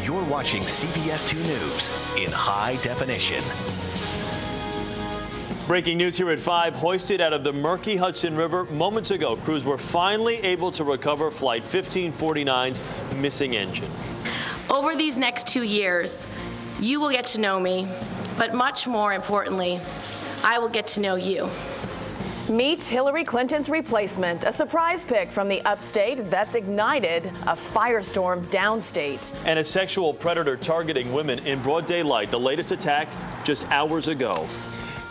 You're watching CBS 2 News in high definition. Breaking news here at 5. Hoisted out of the murky Hudson River moments ago, crews were finally able to recover Flight 1549's missing engine. Over these next 2 years, you will get to know me, but much more importantly, I will get to know you. Meet Hillary Clinton's replacement, a surprise pick from the upstate that's ignited a firestorm downstate. And a sexual predator targeting women in broad daylight, the latest attack just hours ago.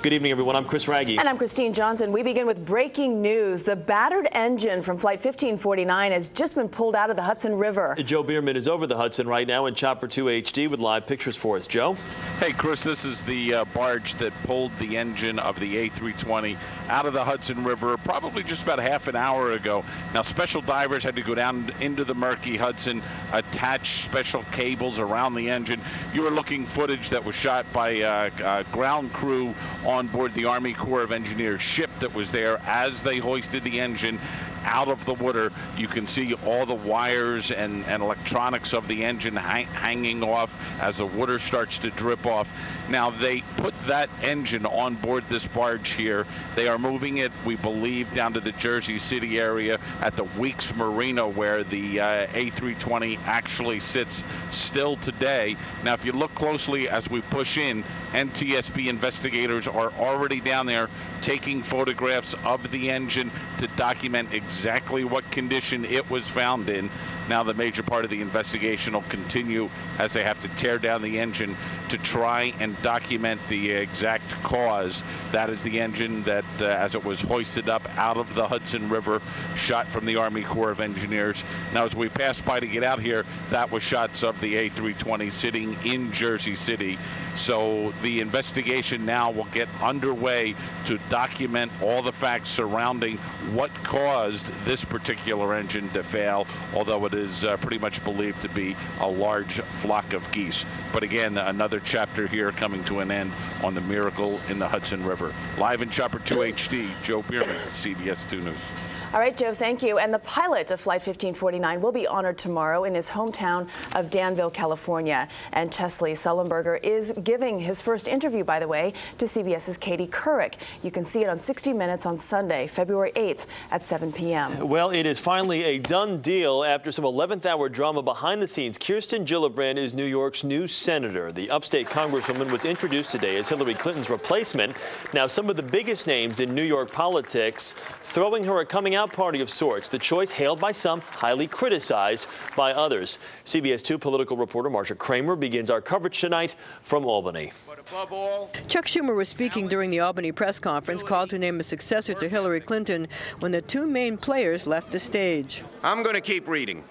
Good evening, everyone. I'm Chris Raggi. And I'm Christine Johnson. We begin with breaking news. The battered engine from Flight 1549 has just been pulled out of the Hudson River. Joe Bierman is over the Hudson right now in Chopper 2 HD with live pictures for us. Joe? Hey, Chris, this is the barge that pulled the engine of the A320 out of the Hudson River probably just about half an hour ago. Now, special divers had to go down into the murky Hudson, attach special cables around the engine. You were looking footage that was shot by a ground crew on board the Army Corps of Engineers ship that was there as they hoisted the engine out of the water. You can see all the wires and electronics of the engine hanging off as the water starts to drip off. Now, they put that engine on board this barge here. They are moving it, we believe, down to the Jersey City area at the Weeks Marina where the A320 actually sits still today. Now, if you look closely as we push in, NTSB investigators are already down there taking photographs of the engine to document exactly what condition it was found in. Now the major part of the investigation will continue as they have to tear down the engine to try and document the exact cause. That is the engine that, as it was hoisted up out of the Hudson River, shot from the Army Corps of Engineers. Now, as we pass by to get out here, that was shots of the A320 sitting in Jersey City. So the investigation now will get underway to document all the facts surrounding what caused this particular engine to fail, although it is pretty much believed to be a large flock of geese. But again, another chapter here coming to an end on the miracle in the Hudson River. Live in Chopper 2 HD, Joe Bierman, CBS 2 News. All right, Joe, thank you. And the pilot of Flight 1549 will be honored tomorrow in his hometown of Danville, California. And Chesley Sullenberger is giving his first interview, by the way, to CBS's Katie Couric. You can see it on 60 Minutes on Sunday, February 8th at 7 p.m. Well, it is finally a done deal after some 11th-hour drama behind the scenes. Kirsten Gillibrand is New York's new senator. The upstate congresswoman was introduced today as Hillary Clinton's replacement. Now, some of the biggest names in New York politics throwing her a coming-out party of sorts. The choice hailed by some, highly criticized by others. CBS 2 political reporter Marsha Kramer begins our coverage tonight from Albany. But above all, Chuck Schumer was speaking during the Albany press conference called to name a successor to Hillary Clinton when the two main players left the stage. I'm going to keep reading.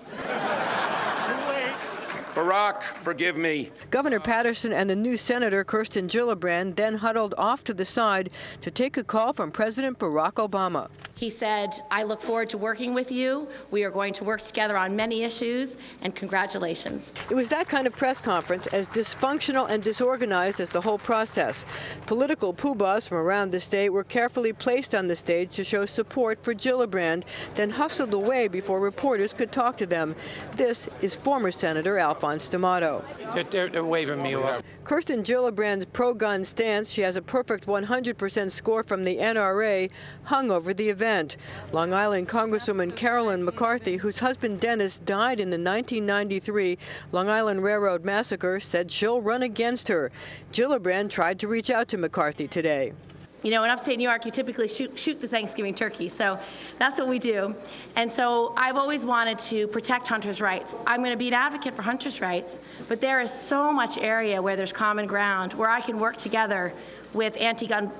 Barack, forgive me. Governor Patterson and the new Senator Kirsten Gillibrand then huddled off to the side to take a call from President Barack Obama. He said, I look forward to working with you. We are going to work together on many issues, and congratulations. It was that kind of press conference, as dysfunctional and disorganized as the whole process. Political poobahs from around the state were carefully placed on the stage to show support for Gillibrand, then hustled away before reporters could talk to them. This is former Senator Alphonse D'Amato. They're waving me off. Kirsten Gillibrand's pro-gun stance, she has a perfect 100% score from the NRA, hung over the event. Long Island Congresswoman Carolyn McCarthy, whose husband Dennis died in the 1993 Long Island Railroad massacre, said she'll run against her. Gillibrand tried to reach out to McCarthy today. You know, in upstate New York, you typically shoot the Thanksgiving turkey, so that's what we do. And so I've always wanted to protect hunters' rights. I'm going to be an advocate for hunters' rights, but there is so much area where there's common ground, where I can work together with anti-gun,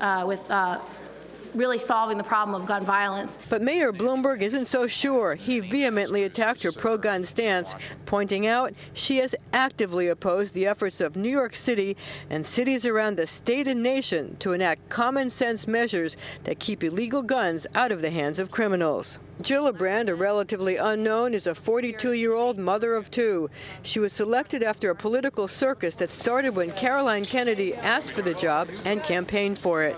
really solving the problem of gun violence. But Mayor Bloomberg isn't so sure. He vehemently attacked her pro-gun stance, pointing out she has actively opposed the efforts of New York City and cities around the state and nation to enact common-sense measures that keep illegal guns out of the hands of criminals. Gillibrand, a relatively unknown, is a 42-year-old mother of two. She was selected after a political circus that started when Caroline Kennedy asked for the job and campaigned for it.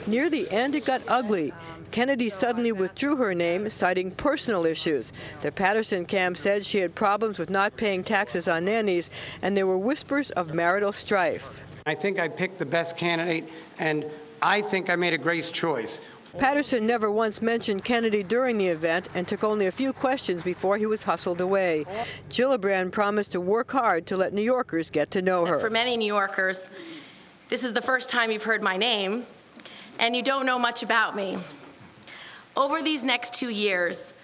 Near the end, it got ugly. Kennedy suddenly withdrew her name, citing personal issues. The Patterson camp said she had problems with not paying taxes on nannies, and there were whispers of marital strife. I think I picked the best candidate, and I think I made a great choice. Patterson never once mentioned Kennedy during the event and took only a few questions before he was hustled away. Gillibrand promised to work hard to let New Yorkers get to know her. For many New Yorkers, this is the first time you've heard my name, and you don't know much about me. Over these next 2 years,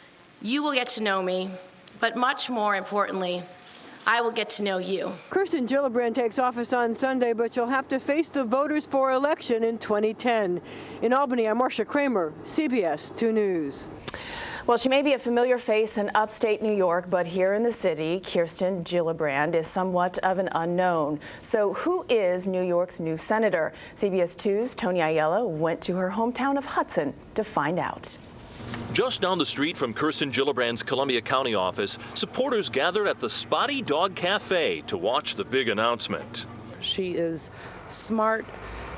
you will get to know me, but much more importantly, I will get to know you. Kirsten Gillibrand takes office on Sunday, but she'll have to face the voters for election in 2010. In Albany, I'm Marcia Kramer, CBS 2 News. Well, she may be a familiar face in upstate New York, but here in the city, Kirsten Gillibrand is somewhat of an unknown. So who is New York's new senator? CBS 2's Tony Aiello went to her hometown of Hudson to find out. Just down the street from Kirsten Gillibrand's Columbia County office, supporters gathered at the Spotty Dog Cafe to watch the big announcement. She is smart.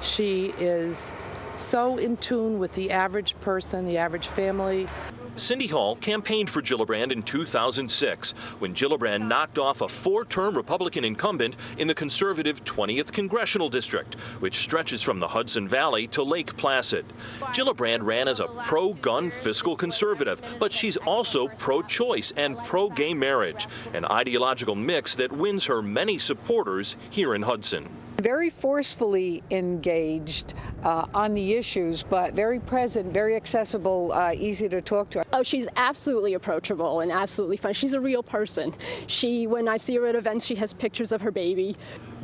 She is so in tune with the average person, the average family. Cindy Hall campaigned for Gillibrand in 2006 when Gillibrand knocked off a 4-term Republican incumbent in the conservative 20th Congressional District, which stretches from the Hudson Valley to Lake Placid. Gillibrand ran as a pro-gun fiscal conservative, but she's also pro-choice and pro-gay marriage, an ideological mix that wins her many supporters here in Hudson. Very forcefully engaged on the issues, but very present, very accessible, easy to talk to. Oh, she's absolutely approachable and absolutely fun. She's a real person. When I see her at events, she has pictures of her baby.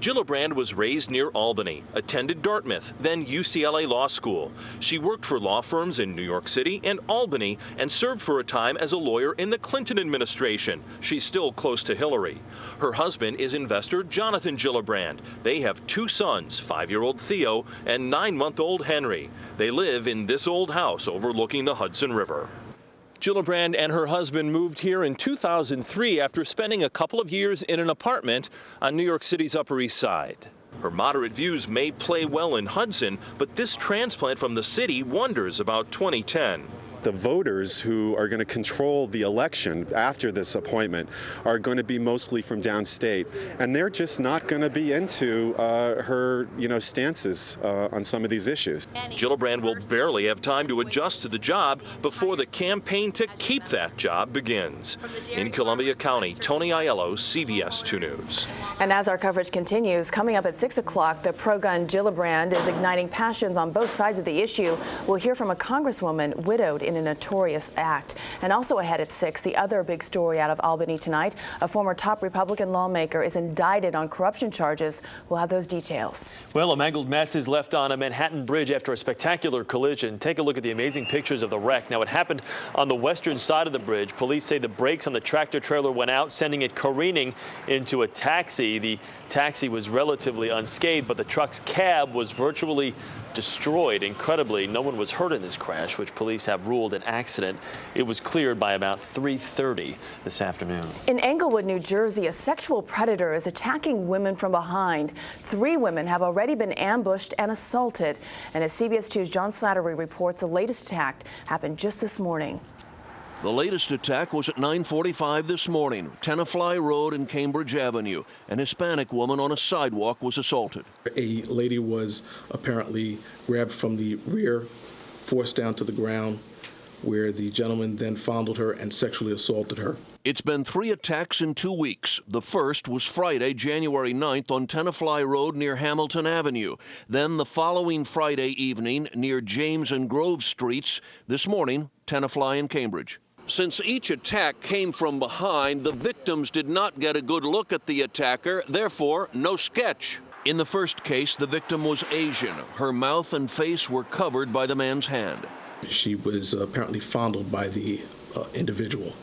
Gillibrand was raised near Albany, attended Dartmouth, then UCLA Law School. She worked for law firms in New York City and Albany and served for a time as a lawyer in the Clinton administration. She's still close to Hillary. Her husband is investor Jonathan Gillibrand. They have 2 sons, 5-year-old Theo and 9-month-old Henry. They live in this old house overlooking the Hudson River. Gillibrand and her husband moved here in 2003 after spending a couple of years in an apartment on New York City's Upper East Side. Her moderate views may play well in Hudson, but this transplant from the city wonders about 2010. The voters who are going to control the election after this appointment are going to be mostly from downstate, and they're just not going to be into her, stances on some of these issues. Gillibrand will barely have time to adjust to the job before the campaign to keep that job begins. In Columbia County, Tony Aiello, CBS 2 News. And as our coverage continues, coming up at 6 o'clock, the pro-gun Gillibrand is igniting passions on both sides of the issue. We'll hear from a congresswoman widowed in a notorious act. And also ahead at 6, the other big story out of Albany tonight, a former top Republican lawmaker is indicted on corruption charges. We'll have those details. Well, a mangled mess is left on a Manhattan bridge after a spectacular collision. Take a look at the amazing pictures of the wreck. Now, it happened on the western side of the bridge. Police say the brakes on the tractor trailer went out, sending it careening into a taxi. The taxi was relatively unscathed, but the truck's cab was virtually destroyed. Incredibly, no one was hurt in this crash, which police have ruled an accident. It was cleared by about 3:30 this afternoon. In Englewood, New Jersey, a sexual predator is attacking women from behind. 3 women have already been ambushed and assaulted. And as CBS 2's John Slattery reports, the latest attack happened just this morning. The latest attack was at 9:45 this morning, Tenafly Road and Cambridge Avenue. An Hispanic woman on a sidewalk was assaulted. A lady was apparently grabbed from the rear, forced down to the ground, where the gentleman then fondled her and sexually assaulted her. It's been 3 attacks in 2 weeks. The first was Friday, January 9th on Tenafly Road near Hamilton Avenue. Then the following Friday evening near James and Grove Streets. This morning, Tenafly and Cambridge. Since each attack came from behind, the victims did not get a good look at the attacker, therefore, no sketch. In the first case, the victim was Asian. Her mouth and face were covered by the man's hand. She was apparently fondled by the individual.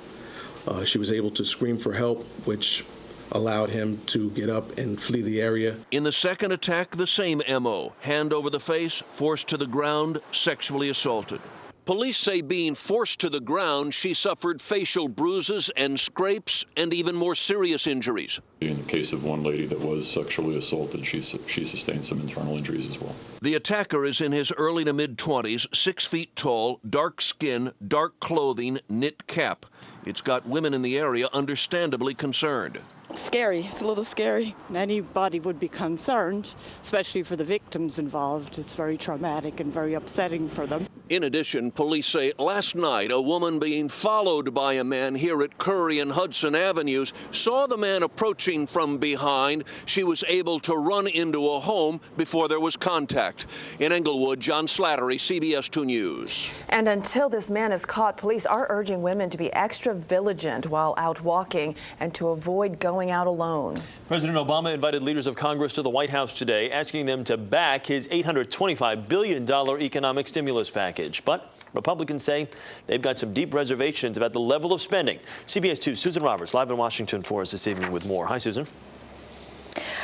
She was able to scream for help, which allowed him to get up and flee the area. In the second attack, the same MO. Hand over the face, forced to the ground, sexually assaulted. Police say being forced to the ground, she suffered facial bruises and scrapes and even more serious injuries. In the case of one lady that was sexually assaulted, she sustained some internal injuries as well. The attacker is in his early to mid-20s, 6 feet tall, dark skin, dark clothing, knit cap. It's got women in the area understandably concerned. Scary. It's a little scary. Anybody would be concerned, especially for the victims involved. It's very traumatic and very upsetting for them. In addition, police say last night a woman being followed by a man here at Curry and Hudson Avenues saw the man approaching from behind. She was able to run into a home before there was contact. In Englewood, John Slattery, CBS 2 News. And until this man is caught, police are urging women to be extra vigilant while out walking and to avoid going out alone. President Obama invited leaders of Congress to the White House today, asking them to back his $825 billion economic stimulus package. But Republicans say they've got some deep reservations about the level of spending. CBS 2's Susan Roberts live in Washington for us this evening with more. Hi, Susan.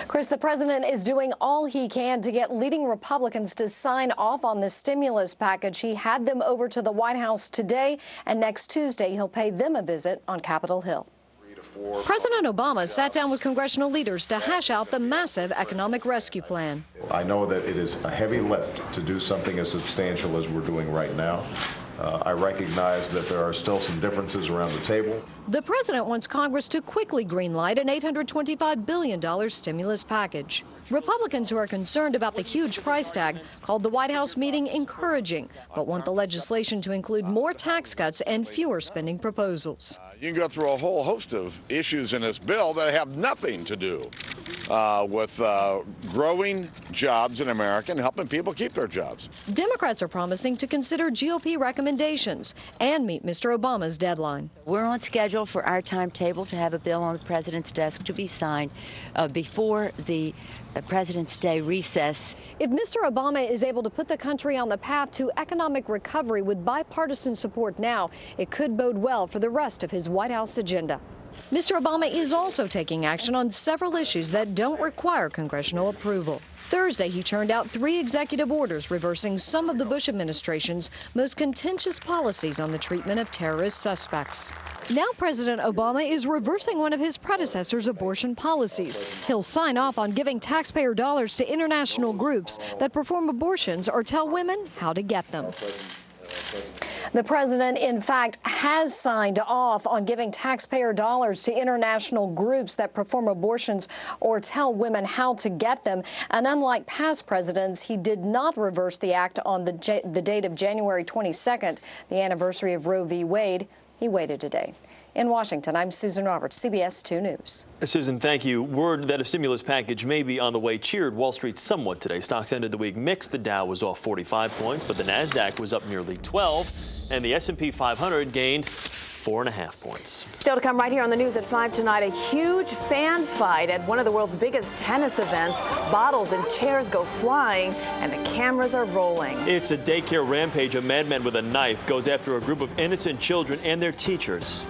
Chris, the president is doing all he can to get leading Republicans to sign off on the stimulus package. He had them over to the White House today, and next Tuesday he'll pay them a visit on Capitol Hill. President Obama sat down with congressional leaders to hash out the massive economic rescue plan. I know that it is a heavy lift to do something as substantial as we're doing right now. I recognize that there are still some differences around the table. The president wants Congress to quickly greenlight an $825 billion stimulus package. Republicans who are concerned about the huge price tag called the White House meeting encouraging, but want the legislation to include more tax cuts and fewer spending proposals. You can go through a whole host of issues in this bill that have nothing to do with growing jobs in America and helping people keep their jobs. Democrats are promising to consider GOP recommendations and meet Mr. Obama's deadline. We're on schedule for our timetable to have a bill on the president's desk to be signed before the President's Day recess. If Mr. Obama is able to put the country on the path to economic recovery with bipartisan support now, it could bode well for the rest of his White House agenda. Mr. Obama is also taking action on several issues that don't require congressional approval. Thursday, he churned out 3 executive orders reversing some of the Bush administration's most contentious policies on the treatment of terrorist suspects. Now President Obama is reversing one of his predecessor's abortion policies. He'll sign off on giving taxpayer dollars to international groups that perform abortions or tell women how to get them. The president, in fact, has signed off on giving taxpayer dollars to international groups that perform abortions or tell women how to get them. And unlike past presidents, he did not reverse the act on the date of January 22nd, the anniversary of Roe v. Wade. He waited a day. In Washington, I'm Susan Roberts, CBS 2 News. Susan, thank you. Word that a stimulus package may be on the way cheered Wall Street somewhat today. Stocks ended the week mixed. The Dow was off 45 points, but the Nasdaq was up nearly 12, and the S&P 500 gained 4.5 points. Still to come right here on the news at 5 tonight, a huge fan fight at one of the world's biggest tennis events. Bottles and chairs go flying, and the cameras are rolling. It's a daycare rampage. A madman with a knife goes after a group of innocent children and their teachers.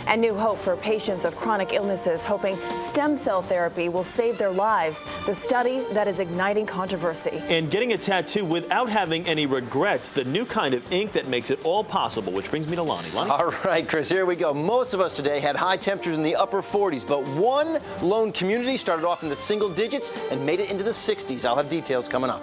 And new hope for patients of chronic illnesses, hoping stem cell therapy will save their lives. The study that is igniting controversy. And getting a tattoo without having any regrets, the new kind of ink that makes it all possible, which brings me to Lonnie. Lonnie? All right, Chris, here we go. Most of us today had high temperatures in the upper 40s, but one lone community started off in the single digits and made it into the 60s. I'll have details coming up.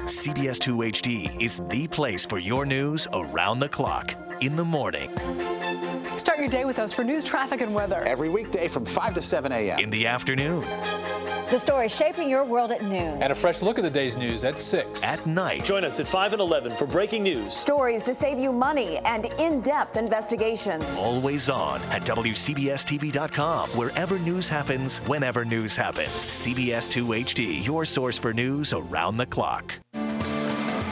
CBS 2 HD is the place for your news around the clock in the morning. Start your day with us for news, traffic, and weather. Every weekday from 5 to 7 a.m. In the afternoon. The story shaping your world at noon. And a fresh look at the day's news at 6. At night. Join us at 5 and 11 for breaking news. Stories to save you money and in-depth investigations. Always on at WCBSTV.com. Wherever news happens, whenever news happens. CBS 2 HD, your source for news around the clock.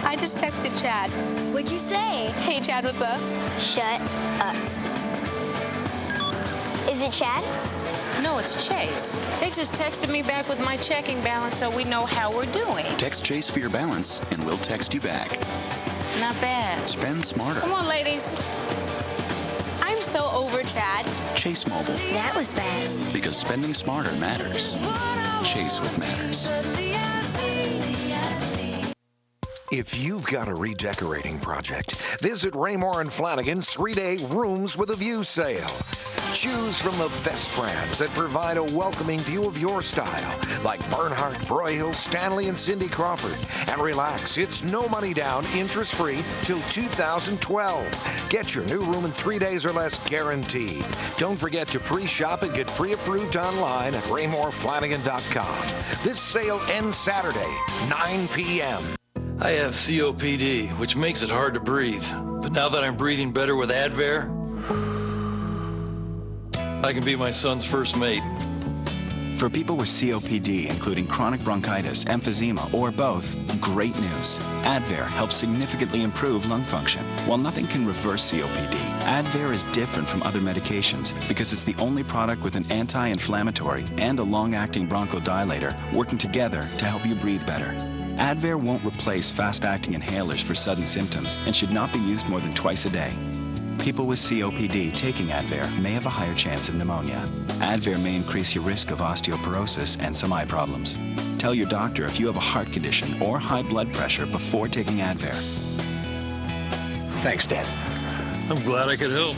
I just texted Chad. What'd you say? Hey, Chad, what's up? Shut up. Is it Chad? No, it's Chase. They just texted me back with my checking balance so we know how we're doing. Text Chase for your balance, and we'll text you back. Not bad. Spend smarter. Come on, ladies. I'm I'm so over Chad. Chase Mobile. That was fast. Because spending smarter matters. Chase what matters. If you've got a redecorating project, visit Raymore and Flanagan's 3-day Rooms with a View sale. Choose from the best brands that provide a welcoming view of your style, like Bernhardt, Broyhill, Stanley, and Cindy Crawford. And relax, it's no money down, interest-free till 2012. Get your new room in 3 days or less guaranteed. Don't forget to pre-shop and get pre-approved online at RaymorFlanagan.com. This sale ends Saturday, 9 p.m. I have COPD, which makes it hard to breathe. But now that I'm breathing better with Advair, I can be my son's first mate. For people with COPD, including chronic bronchitis, emphysema, or both, great news. Advair helps significantly improve lung function. While nothing can reverse COPD, Advair is different from other medications because it's the only product with an anti-inflammatory and a long-acting bronchodilator working together to help you breathe better. Advair won't replace fast-acting inhalers for sudden symptoms and should not be used more than twice a day. People with COPD taking Advair may have a higher chance of pneumonia. Advair may increase your risk of osteoporosis and some eye problems. Tell your doctor if you have a heart condition or high blood pressure before taking Advair. Thanks, Dad. I'm glad I could help.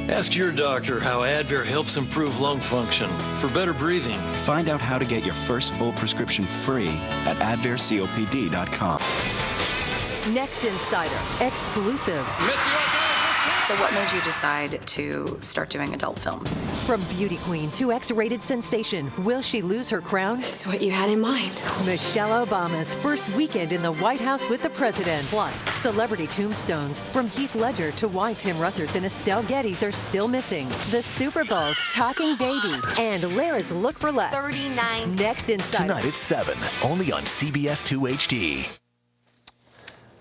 Ask your doctor how Advair helps improve lung function for better breathing. Find out how to get your first full prescription free at advaircopd.com. Next Insider, exclusive. So what made you decide to start doing adult films? From beauty queen to X-rated sensation, will she lose her crown? This is what you had in mind. Michelle Obama's first weekend in the White House with the president. Plus, celebrity tombstones from Heath Ledger to why Tim Russert's and Estelle Getty's are still missing. The Super Bowl's talking baby and Lara's look for less. 39. Next Insider. Tonight at 7, only on CBS 2 HD.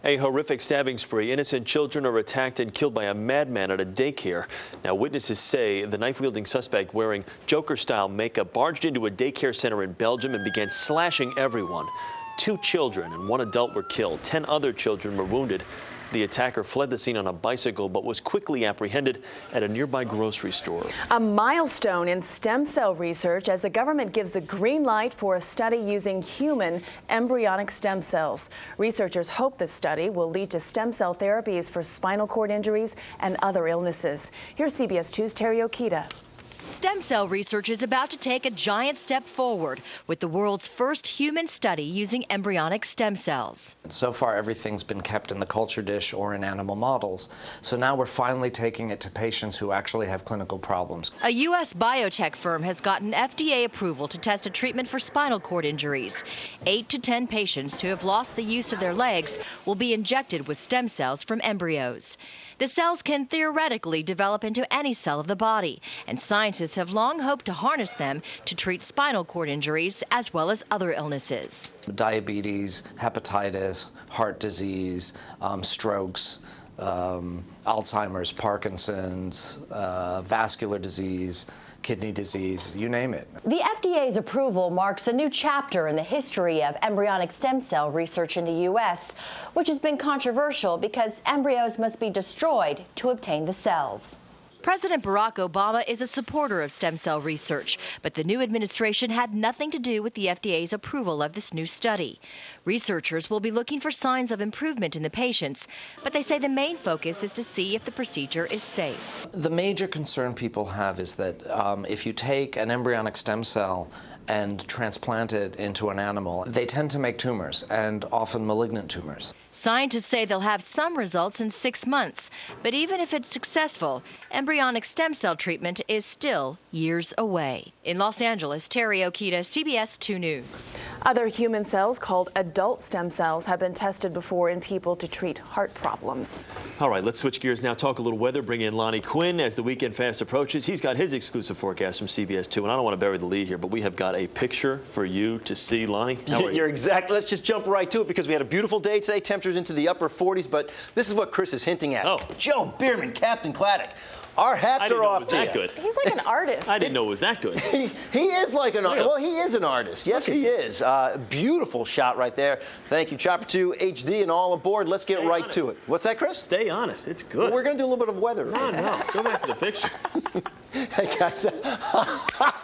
A horrific stabbing spree. Innocent children are attacked and killed by a madman at a daycare. Now, witnesses say the knife-wielding suspect wearing Joker-style makeup barged into a daycare center in Belgium and began slashing everyone. 2 children and 1 adult were killed. 10 other children were wounded. The attacker fled the scene on a bicycle but was quickly apprehended at a nearby grocery store. A milestone in stem cell research as the government gives the green light for a study using human embryonic stem cells. Researchers hope this study will lead to stem cell therapies for spinal cord injuries and other illnesses. Here's CBS 2's Terry Okita. Stem cell research is about to take a giant step forward with the world's first human study using embryonic stem cells. So far, everything's been kept in the culture dish or in animal models. So now we're finally taking it to patients who actually have clinical problems. A U.S. biotech firm has gotten FDA approval to test a treatment for spinal cord injuries. 8 to 10 patients who have lost the use of their legs will be injected with stem cells from embryos. The cells can theoretically develop into any cell of the body, and scientists have long hoped to harness them to treat spinal cord injuries as well as other illnesses. Diabetes, hepatitis, heart disease, strokes, Alzheimer's, Parkinson's, vascular disease, kidney disease, you name it. The FDA's approval marks a new chapter in the history of embryonic stem cell research in the U.S., which has been controversial because embryos must be destroyed to obtain the cells. President Barack Obama is a supporter of stem cell research, but the new administration had nothing to do with the FDA's approval of this new study. Researchers will be looking for signs of improvement in the patients, but they say the main focus is to see if the procedure is safe. The major concern people have is that if you take an embryonic stem cell and transplant it into an animal, they tend to make tumors, and often malignant tumors. Scientists say they'll have some results in 6 months, but even if it's successful, embryonic stem cell treatment is still years away. In Los Angeles, Terry Okita, CBS 2 News. Other human cells called adult stem cells have been tested before in people to treat heart problems. All right, let's switch gears now, talk a little weather, bring in Lonnie Quinn as the weekend fast approaches. He's got his exclusive forecast from CBS 2, and I don't want to bury the lead here, but we have got a picture for you to see, Lonnie. You're exactly. Let's just jump right to it because we had a beautiful day today. Temperatures into the upper 40s, but this is what Chris is hinting at. Oh. Joe Bierman, Captain Claddock. Our hats are off to you. That good. He's like an artist. I didn't know it was that good. He is like an artist. Well, he is an artist. Yes, he is. Beautiful shot right there. Thank you, Chopper 2 HD, and all aboard. Let's get right to it. What's that, Chris? Stay on it. It's good. Well, we're going to do a little bit of weather. No. Go back to the picture. Hey, guys.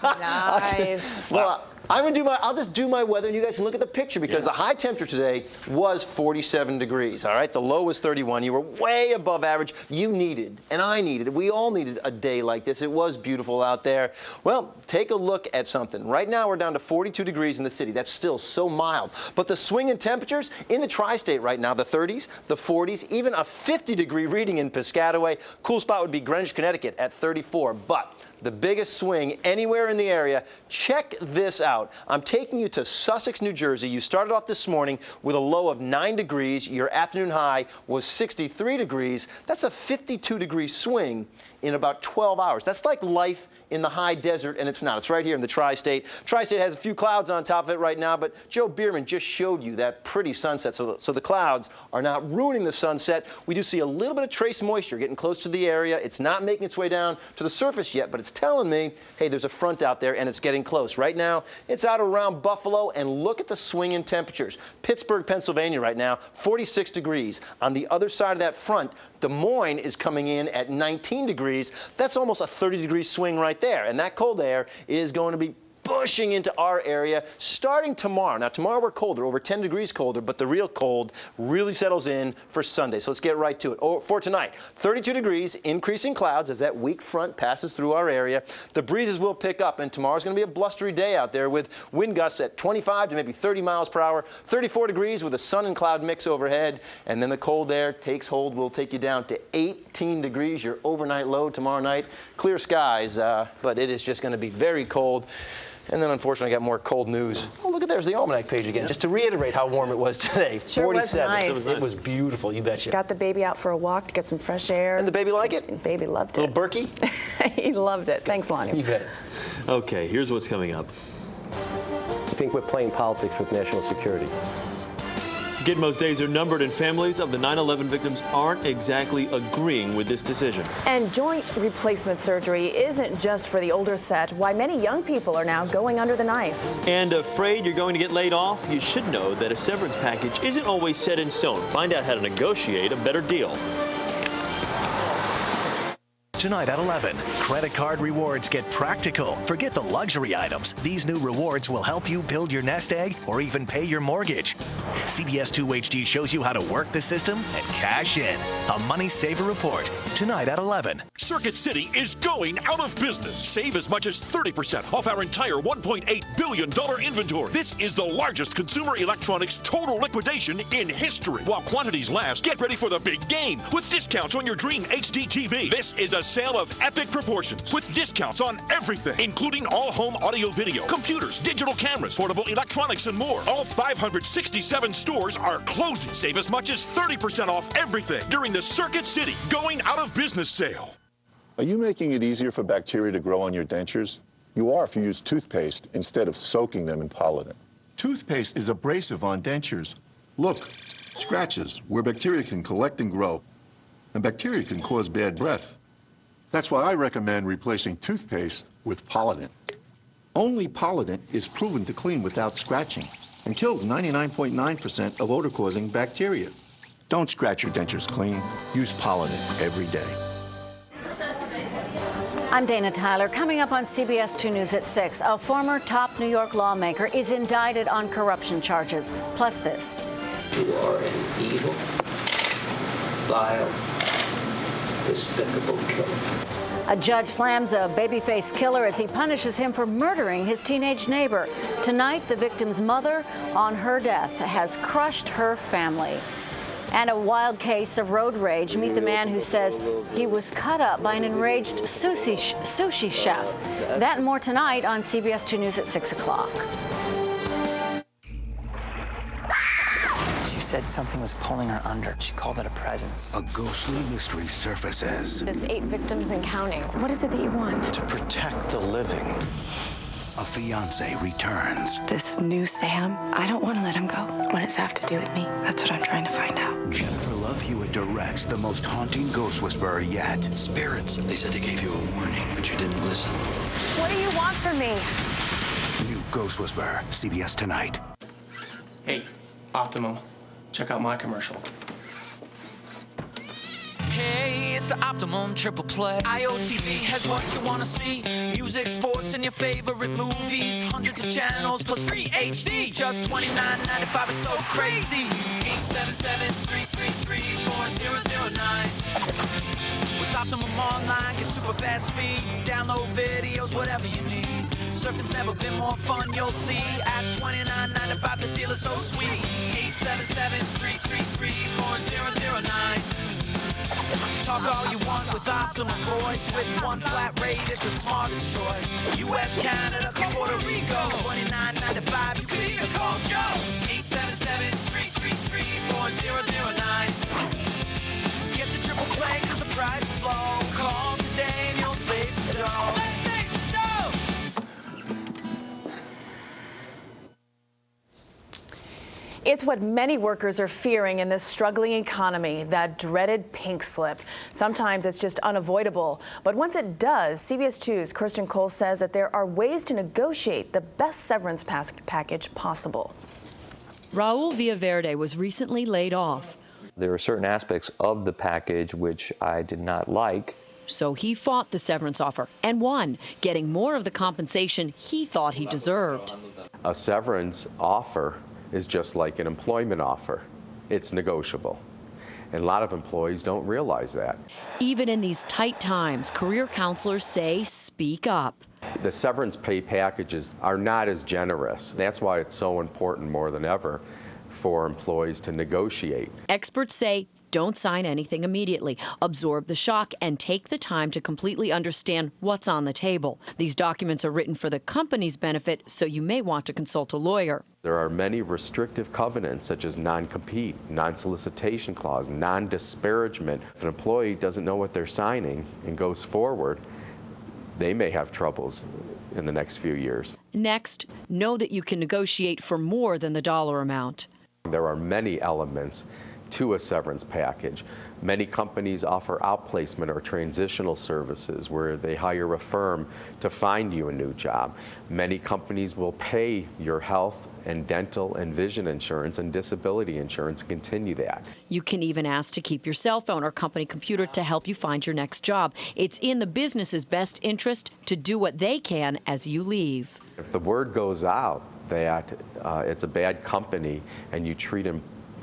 Nice. Well, I'll just do my weather, and you guys can look at the picture because the high temperature today was 47 degrees, all right? The low was 31. You were way above average. You needed, and I needed, we all needed a day like this. It was beautiful out there. Well, take a look at something. Right now, we're down to 42 degrees in the city. That's still so mild. But the swing in temperatures in the tri-state right now, the 30s, the 40s, even a 50-degree reading in Piscataway. Cool spot would be Greenwich, Connecticut at 34. But the biggest swing anywhere in the area, check this out. I'm taking you to Sussex, New Jersey. You started off this morning with a low of 9 degrees. Your afternoon high was 63 degrees. That's a 52-degree swing in about 12 hours. That's like life in the high desert, and it's not. It's right here in the tri-state. Tri-state has a few clouds on top of it right now, but Joe Bierman just showed you that pretty sunset, so the clouds are not ruining the sunset. We do see a little bit of trace moisture getting close to the area. It's not making its way down to the surface yet, but it's telling me, hey, there's a front out there, and it's getting close. Right now, it's out around Buffalo, and look at the swing in temperatures. Pittsburgh, Pennsylvania right now, 46 degrees. On the other side of that front, Des Moines is coming in at 19 degrees. That's almost a 30-degree swing right there. And that cold air is going to be pushing into our area starting tomorrow. Now, tomorrow we're colder, over 10 degrees colder, but the real cold really settles in for Sunday. So let's get right to it. For tonight, 32 degrees, increasing clouds as that weak front passes through our area. The breezes will pick up, and tomorrow's going to be a blustery day out there with wind gusts at 25 to maybe 30 miles per hour. 34 degrees with a sun and cloud mix overhead, and then the cold air takes hold. Will take you down to 18 degrees, your overnight low tomorrow night. Clear skies, but it is just going to be very cold. And then, unfortunately, I got more cold news. Oh, look at there's the almanac page again, just to reiterate how warm it was today. Sure 47. was nice. It was beautiful, you betcha. Got the baby out for a walk to get some fresh air. And the baby like it? The baby loved it. Little Berkey? He loved it. Thanks, Lonnie. You bet. Okay, here's what's coming up. I think we're playing politics with national security. Gitmo's days are numbered, and families of the 9/11 victims aren't exactly agreeing with this decision. And joint replacement surgery isn't just for the older set. Why many young people are now going under the knife. And afraid you're going to get laid off? You should know that a severance package isn't always set in stone. Find out how to negotiate a better deal. Tonight at 11, credit card rewards get practical. Forget the luxury items. These new rewards will help you build your nest egg or even pay your mortgage. CBS 2 HD shows you how to work the system and cash in. A Money Saver Report, tonight at 11. Circuit City is going out of business. Save as much as 30% off our entire $1.8 billion inventory. This is the largest consumer electronics total liquidation in history. While quantities last, get ready for the big game with discounts on your Dream HD TV. This is a sale of epic proportions with discounts on everything, including all home audio video, computers, digital cameras, portable electronics, and more. All 567 stores are closing. Save as much as 30% off everything during the Circuit City going out of business sale. Are you making it easier for bacteria to grow on your dentures? You are if you use toothpaste instead of soaking them in Polident. Toothpaste is abrasive on dentures. Look, scratches where bacteria can collect and grow, and bacteria can cause bad breath. That's why I recommend replacing toothpaste with Polident. Only Polident is proven to clean without scratching and kills 99.9% of odor-causing bacteria. Don't scratch your dentures clean. Use Polident every day. I'm Dana Tyler. Coming up on CBS 2 News at 6, a former top New York lawmaker is indicted on corruption charges. Plus this. You are an evil, vile, despicable killer. A judge slams a babyface killer as he punishes him for murdering his teenage neighbor. Tonight, the victim's mother, on her death, has crushed her family. And a wild case of road rage. Meet the man who says he was cut up by an enraged sushi chef. That and more tonight on CBS 2 News at 6 o'clock. She said something was pulling her under. She called it a presence. A ghostly mystery surfaces. It's 8 victims and counting. What is it that you want? To protect the living a fiancé returns. This new Sam, I don't want to let him go. What does it have to do with me? That's what I'm trying to find out. Jennifer Love Hewitt directs the most haunting ghost whisperer yet. Spirits, they said they gave you a warning, but you didn't listen. What do you want from me? New Ghost Whisperer, CBS tonight. Hey, Optimum, check out my commercial. Hey, it's the Optimum Triple Play. IOTV has what you want to see. Music, sports, and your favorite movies. Hundreds of channels plus free HD. Just $29.95 is so crazy. 877-333-4009. With Optimum Online, get super fast speed. Download videos, whatever you need. Surfing's never been more fun, you'll see. At $29.95, this deal is so sweet. 877-333-4009. Talk all you want with Optimum voice. With one flat rate, it's the smartest choice. US, Canada, Puerto Rico. $29.95, you could even call Joe. 877-333-4009. Get the triple play, cause the price is low. Call today and you'll save some dough. Let's save some dough! It's what many workers are fearing in this struggling economy, that dreaded pink slip. Sometimes it's just unavoidable, but once it does, CBS 2's Kirsten Cole says that there are ways to negotiate the best severance package possible. Raul Villaverde was recently laid off. There are certain aspects of the package which I did not like. So he fought the severance offer and won, getting more of the compensation he thought he deserved. A severance offer is just like an employment offer. It's negotiable. And a lot of employees don't realize that. Even in these tight times, career counselors say speak up. The severance pay packages are not as generous. That's why it's so important more than ever for employees to negotiate. Experts say don't sign anything immediately. Absorb the shock and take the time to completely understand what's on the table. These documents are written for the company's benefit, so you may want to consult a lawyer. There are many restrictive covenants such as non-compete, non-solicitation clause, non-disparagement. If an employee doesn't know what they're signing and goes forward, they may have troubles in the next few years. Next, know that you can negotiate for more than the dollar amount. There are many elements to a severance package. Many companies offer outplacement or transitional services where they hire a firm to find you a new job. Many companies will pay your health and dental and vision insurance and disability insurance to continue that. You can even ask to keep your cell phone or company computer to help you find your next job. It's in the business's best interest to do what they can as you leave. If the word goes out that it's a bad company and you treat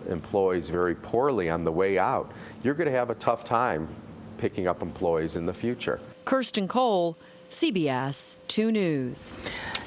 employees very poorly on the way out, you're going to have a tough time picking up employees in the future. Kirsten Cole, CBS 2 News.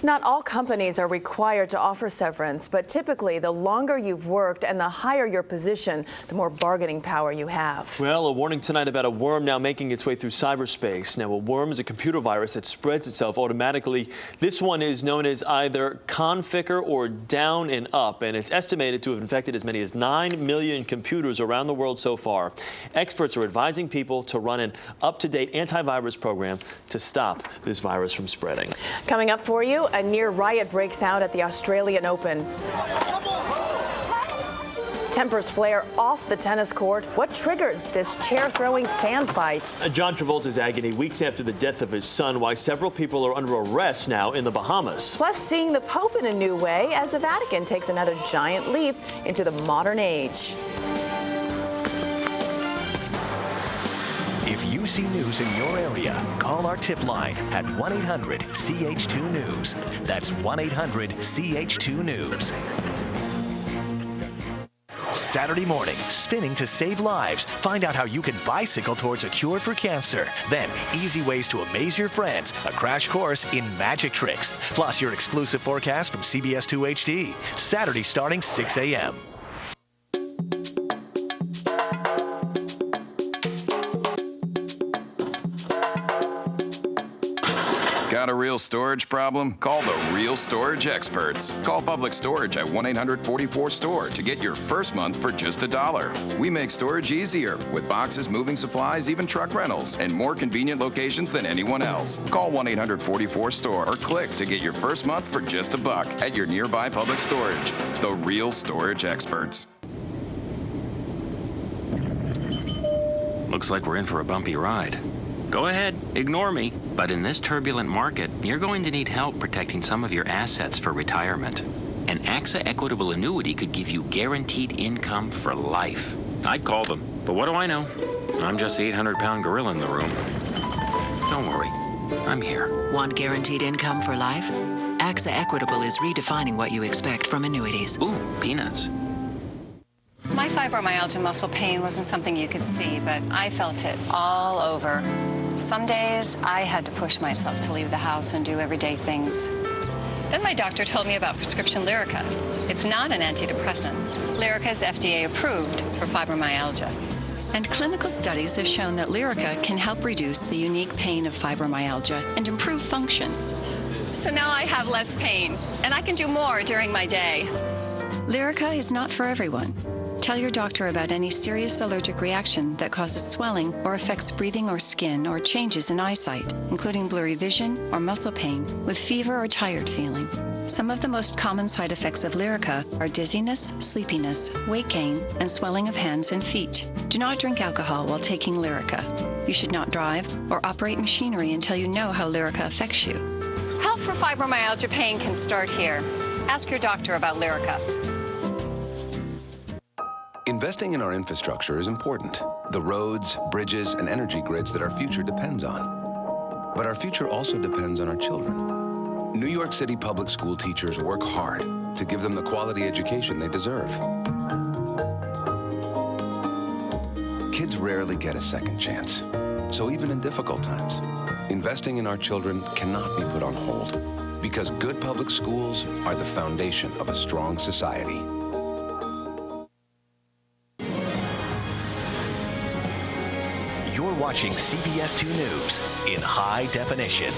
Not all companies are required to offer severance, but typically the longer you've worked and the higher your position, the more bargaining power you have. Well, a warning tonight about a worm now making its way through cyberspace. Now, a worm is a computer virus that spreads itself automatically. This one is known as either Conficker or Down and Up, and it's estimated to have infected as many as 9 million computers around the world so far. Experts are advising people to run an up-to-date antivirus program to stop this virus from spreading. Coming up for you, a near riot breaks out at the Australian Open. Tempers flare off the tennis court. What triggered this chair-throwing fan fight? John Travolta's agony weeks after the death of his son, why several people are under arrest now in the Bahamas. Plus, seeing the Pope in a new way as the Vatican takes another giant leap into the modern age. If you see news in your area, call our tip line at 1-800-CH2-NEWS. That's 1-800-CH2-NEWS. Saturday morning, spinning to save lives. Find out how you can bicycle towards a cure for cancer. Then, easy ways to amaze your friends. A crash course in magic tricks. Plus, your exclusive forecast from CBS 2 HD. Saturday starting 6 a.m. Got a real real storage problem? Call the real storage experts. Call Public Storage at 1-800-44-STORE to get your first month for just $1. We make storage easier with boxes, moving supplies, even truck rentals, and more convenient locations than anyone else. Call 1-800-44-STORE or click to get your first month for just $1 at your nearby Public Storage. The real storage experts. Looks like we're in for a bumpy ride. Go ahead, ignore me. But in this turbulent market, you're going to need help protecting some of your assets for retirement. An AXA Equitable Annuity could give you guaranteed income for life. I'd call them, but what do I know? I'm just the 800-pound gorilla in the room. Don't worry, I'm here. Want guaranteed income for life? AXA Equitable is redefining what you expect from annuities. Ooh, peanuts. My fibromyalgia muscle pain wasn't something you could see, but I felt it all over. Some days, I had to push myself to leave the house and do everyday things. Then my doctor told me about prescription Lyrica. It's not an antidepressant. Lyrica is FDA approved for fibromyalgia. And clinical studies have shown that Lyrica can help reduce the unique pain of fibromyalgia and improve function. So now I have less pain, and I can do more during my day. Lyrica is not for everyone. Tell your doctor about any serious allergic reaction that causes swelling or affects breathing or skin or changes in eyesight, including blurry vision or muscle pain with fever or tired feeling. Some of the most common side effects of Lyrica are dizziness, sleepiness, weight gain, and swelling of hands and feet. Do not drink alcohol while taking Lyrica. You should not drive or operate machinery until you know how Lyrica affects you. Help for fibromyalgia pain can start here. Ask your doctor about Lyrica. Investing in our infrastructure is important. The roads, bridges, and energy grids that our future depends on. But our future also depends on our children. New York City public school teachers work hard to give them the quality education they deserve. Kids rarely get a second chance. So even in difficult times, investing in our children cannot be put on hold, because good public schools are the foundation of a strong society. You're watching CBS 2 News in high definition.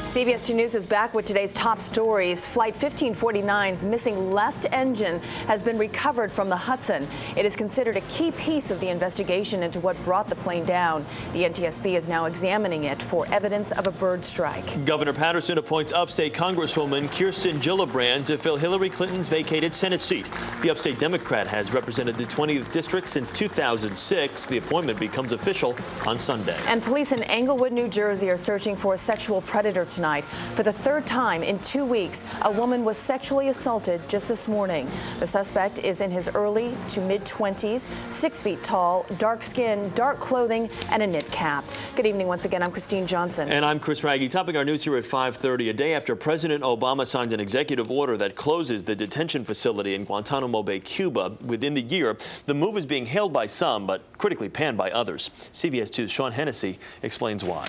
CBS 2 News is back with today's top stories. Flight 1549's missing left engine has been recovered from the Hudson. It is considered a key piece of the investigation into what brought the plane down. The NTSB is now examining it for evidence of a bird strike. Governor Patterson appoints upstate Congresswoman Kirsten Gillibrand to fill Hillary Clinton's vacated Senate seat. The upstate Democrat has represented the 20th district since 2006. The appointment becomes official on Sunday. And police in Englewood, New Jersey are searching for a sexual predator tonight. For the third time in 2 weeks, a woman was sexually assaulted just this morning. The suspect is in his early to mid-20s, 6 feet tall, dark skin, dark clothing, and a knit cap. Good evening once again. I'm Christine Johnson. And I'm Chris Raggi. Topping our news here at 5:30, a day after President Obama signed an executive order that closes the detention facility in Guantanamo Bay, Cuba within the year. The move is being hailed by some, but critically panned by others. CBS 2's Sean Hennessy explains why.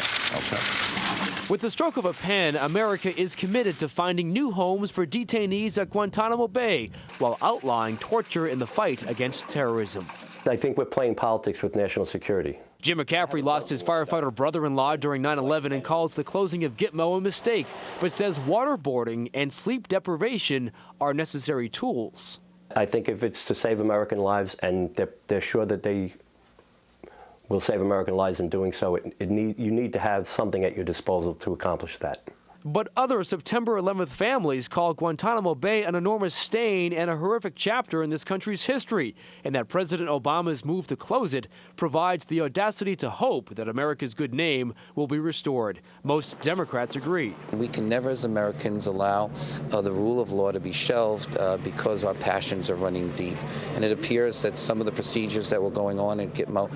With the stroke of a pen, America is committed to finding new homes for detainees at Guantanamo Bay while outlawing torture in the fight against terrorism. I think we're playing politics with national security. Jim McCaffrey lost his firefighter brother-in-law during 9/11 and calls the closing of Gitmo a mistake, but says waterboarding and sleep deprivation are necessary tools. I think if it's to save American lives and they're sure that they will save American lives in doing so, you need to have something at your disposal to accomplish that. But other September 11th families call Guantanamo Bay an enormous stain and a horrific chapter in this country's history, and that President Obama's move to close it provides the audacity to hope that America's good name will be restored. Most Democrats agree. We can never, as Americans, allow the rule of law to be shelved because our passions are running deep. And it appears that some of the procedures that were going on at Gitmo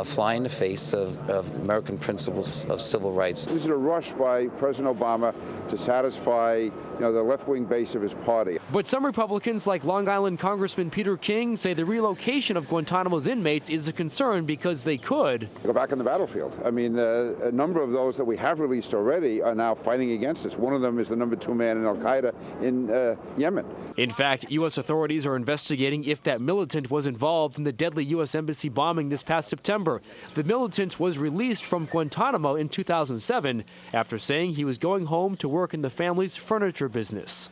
fly in the face of American principles of civil rights. This is a rush by President Obama to satisfy, the left-wing base of his party. But some Republicans, like Long Island Congressman Peter King, say the relocation of Guantanamo's inmates is a concern because they could go back on the battlefield. I mean, a number of those that we have released already are now fighting against us. One of them is the #2 man in Al-Qaeda in Yemen. In fact, U.S. authorities are investigating if that militant was involved in the deadly U.S. Embassy bombing this past September. The militant was released from Guantanamo in 2007 after saying he was going home to work in the family's furniture business.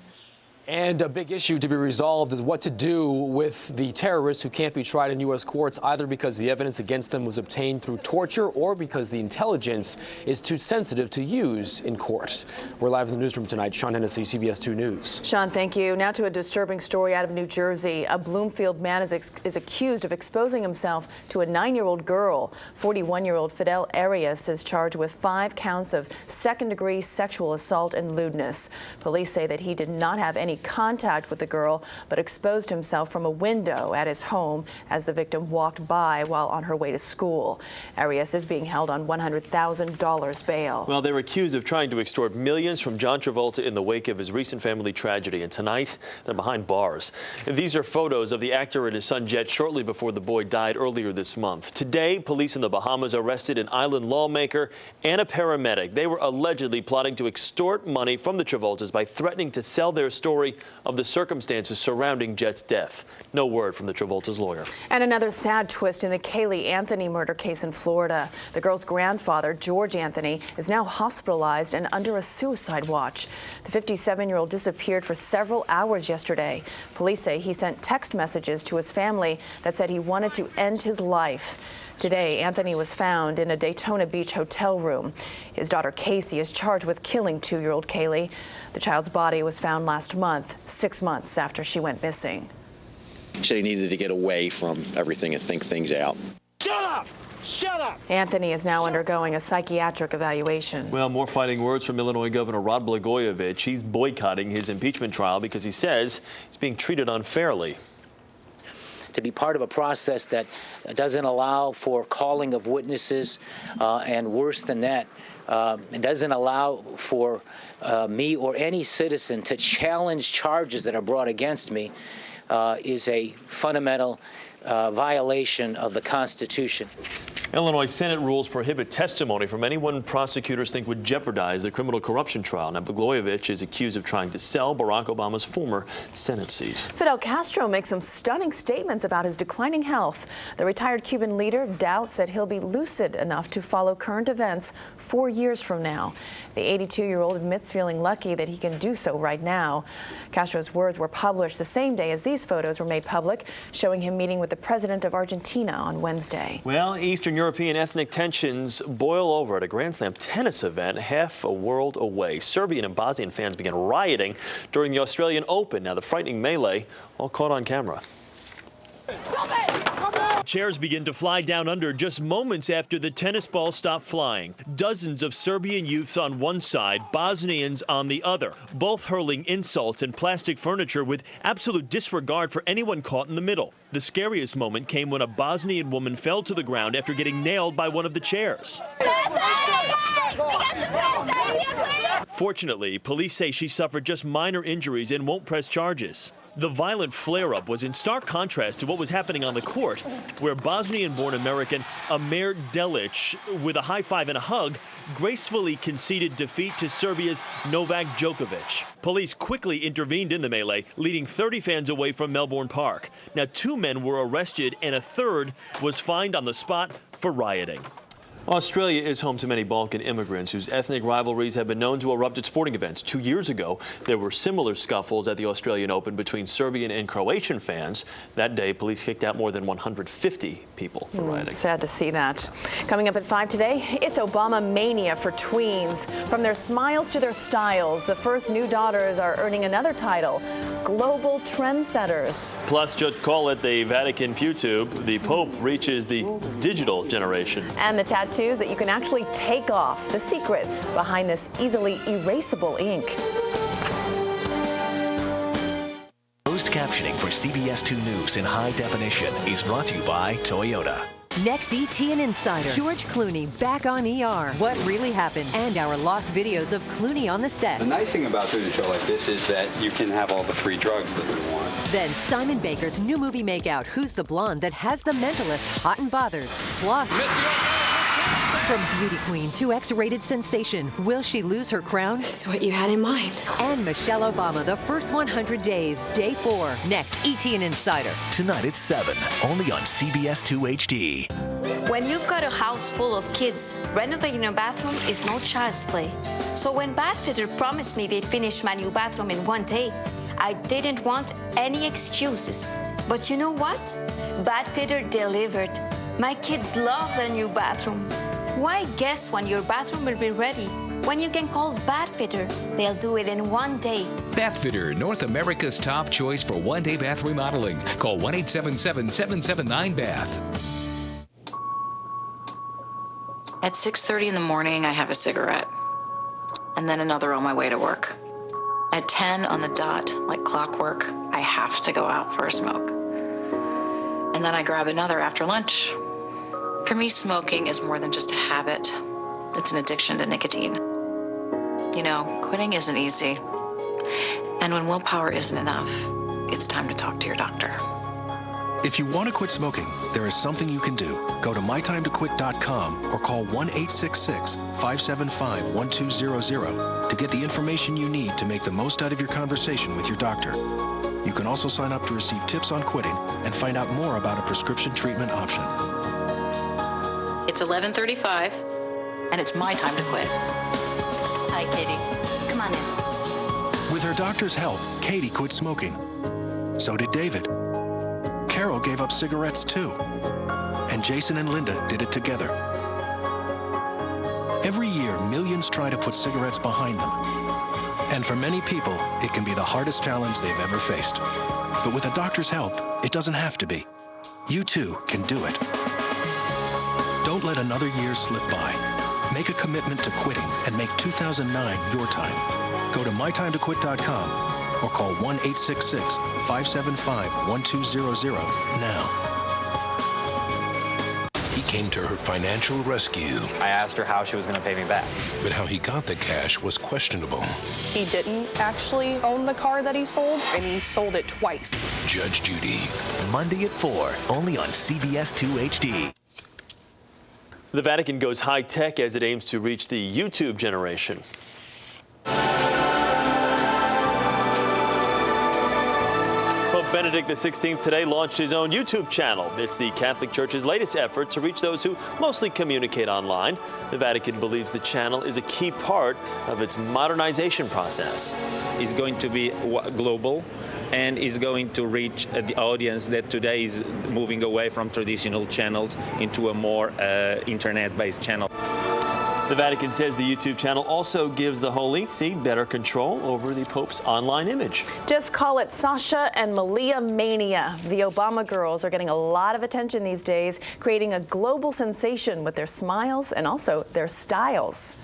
And a big issue to be resolved is what to do with the terrorists who can't be tried in U.S. courts, either because the evidence against them was obtained through torture or because the intelligence is too sensitive to use in court. We're live in the newsroom tonight. Sean Hennessy, CBS 2 News. Sean, thank you. Now to a disturbing story out of New Jersey. A Bloomfield man is accused of exposing himself to a 9-year-old girl. 41-year-old Fidel Arias is charged with 5 counts of second-degree sexual assault and lewdness. Police say that he did not have any contact with the girl, but exposed himself from a window at his home as the victim walked by while on her way to school. Arias is being held on $100,000 bail. Well, they're accused of trying to extort millions from John Travolta in the wake of his recent family tragedy, and tonight they're behind bars. And these are photos of the actor and his son Jet shortly before the boy died earlier this month. Today, police in the Bahamas arrested an island lawmaker and a paramedic. They were allegedly plotting to extort money from the Travoltas by threatening to sell their story of the circumstances surrounding Jet's death. No word from the Travolta's lawyer. And another sad twist in the Kaylee Anthony murder case in Florida. The girl's grandfather, George Anthony, is now hospitalized and under a suicide watch. The 57-year-old disappeared for several hours yesterday. Police say he sent text messages to his family that said he wanted to end his life. Today, Anthony was found in a Daytona Beach hotel room. His daughter Casey is charged with killing 2-year-old Kaylee. The child's body was found last month, 6 months after she went missing. He said he needed to get away from everything and think things out. Shut up! Shut up! Anthony is now undergoing a psychiatric evaluation. Well, more fighting words from Illinois Governor Rod Blagojevich. He's boycotting his impeachment trial because he says he's being treated unfairly. To be part of a process that doesn't allow for calling of witnesses, and worse than that, it doesn't allow for me or any citizen to challenge charges that are brought against me, is a fundamental violation of the Constitution. Illinois Senate rules prohibit testimony from anyone prosecutors think would jeopardize the criminal corruption trial. Now, Blagojevich is accused of trying to sell Barack Obama's former Senate seat. Fidel Castro makes some stunning statements about his declining health. The retired Cuban leader doubts that he'll be lucid enough to follow current events 4 years from now. The 82-year-old admits feeling lucky that he can do so right now. Castro's words were published the same day as these photos were made public, showing him meeting with the president of Argentina on Wednesday. Well, Eastern European ethnic tensions boil over at a Grand Slam tennis event half a world away. Serbian and Bosnian fans began rioting during the Australian Open. Now, the frightening melee all caught on camera. Chairs begin to fly down under just moments after the tennis ball stopped flying. Dozens of Serbian youths on one side, Bosnians on the other, both hurling insults and plastic furniture with absolute disregard for anyone caught in the middle. The scariest moment came when a Bosnian woman fell to the ground after getting nailed by one of the chairs. Fortunately, police say she suffered just minor injuries and won't press charges. The violent flare-up was in stark contrast to what was happening on the court, where Bosnian-born American Amir Delic, with a high five and a hug, gracefully conceded defeat to Serbia's Novak Djokovic. Police quickly intervened in the melee, leading 30 fans away from Melbourne Park. Now, 2 men were arrested and a third was fined on the spot for rioting. Australia is home to many Balkan immigrants whose ethnic rivalries have been known to erupt at sporting events. 2 years ago, there were similar scuffles at the Australian Open between Serbian and Croatian fans. That day, police kicked out more than 150 people for rioting. Sad to see that. Coming up at 5 today, it's Obama mania for tweens. From their smiles to their styles, the first new daughters are earning another title, global trendsetters. Plus, just call it the Vatican PewTube. The Pope reaches the digital generation. And the tattoos that you can actually take off. The secret behind this easily erasable ink. Closed captioning for CBS 2 News in high definition is brought to you by Toyota. Next, ET and Insider. George Clooney back on ER. What really happened? And our lost videos of Clooney on the set. The nice thing about doing a show like this is that you can have all the free drugs that we want. Then Simon Baker's new movie makeout, Who's the Blonde That Has the Mentalist Hot and Bothered. Plus, from beauty queen to X-rated sensation, will she lose her crown? This is what you had in mind. And Michelle Obama, the first 100 days, day 4. Next, ET and Insider. Tonight at 7, only on CBS 2 HD. When you've got a house full of kids, renovating a bathroom is no child's play. So when Badfitter promised me they'd finish my new bathroom in 1 day, I didn't want any excuses. But you know what? Badfitter delivered. My kids love their new bathroom. Why guess when your bathroom will be ready? When you can call Badfitter, they'll do it in 1 day. Badfitter, North America's top choice for one-day bath remodeling. Call 1-877-779-BATH. At 6:30 in the morning, I have a cigarette, and then another on my way to work. At 10 on the dot, like clockwork, I have to go out for a smoke. And then I grab another after lunch. For me, smoking is more than just a habit. It's an addiction to nicotine. You know, quitting isn't easy. And when willpower isn't enough, it's time to talk to your doctor. If you want to quit smoking, there is something you can do. Go to mytimetoquit.com or call 1-866-575-1200 to get the information you need to make the most out of your conversation with your doctor. You can also sign up to receive tips on quitting and find out more about a prescription treatment option. It's 11:35, and it's my time to quit. Hi, Katie. Come on in. With her doctor's help, Katie quit smoking. So did David. Carol gave up cigarettes too. And Jason and Linda did it together. Every year, millions try to put cigarettes behind them. And for many people, it can be the hardest challenge they've ever faced. But with a doctor's help, it doesn't have to be. You too can do it. Don't let another year slip by. Make a commitment to quitting and make 2009 your time. Go to mytimetoquit.com or call 1-866-575-1200 now. He came to her financial rescue. I asked her how she was going to pay me back. But how he got the cash was questionable. He didn't actually own the car that he sold, and he sold it twice. Judge Judy. Monday at 4, only on CBS 2 HD. The Vatican goes high-tech as it aims to reach the YouTube generation. Pope Benedict XVI today launched his own YouTube channel. It's the Catholic Church's latest effort to reach those who mostly communicate online. The Vatican believes the channel is a key part of its modernization process. It's going to be global and is going to reach the audience that today is moving away from traditional channels into a more internet-based channel. The Vatican says the YouTube channel also gives the Holy See better control over the Pope's online image. Just call it Sasha and Malia mania. The Obama girls are getting a lot of attention these days, creating a global sensation with their smiles and also their styles.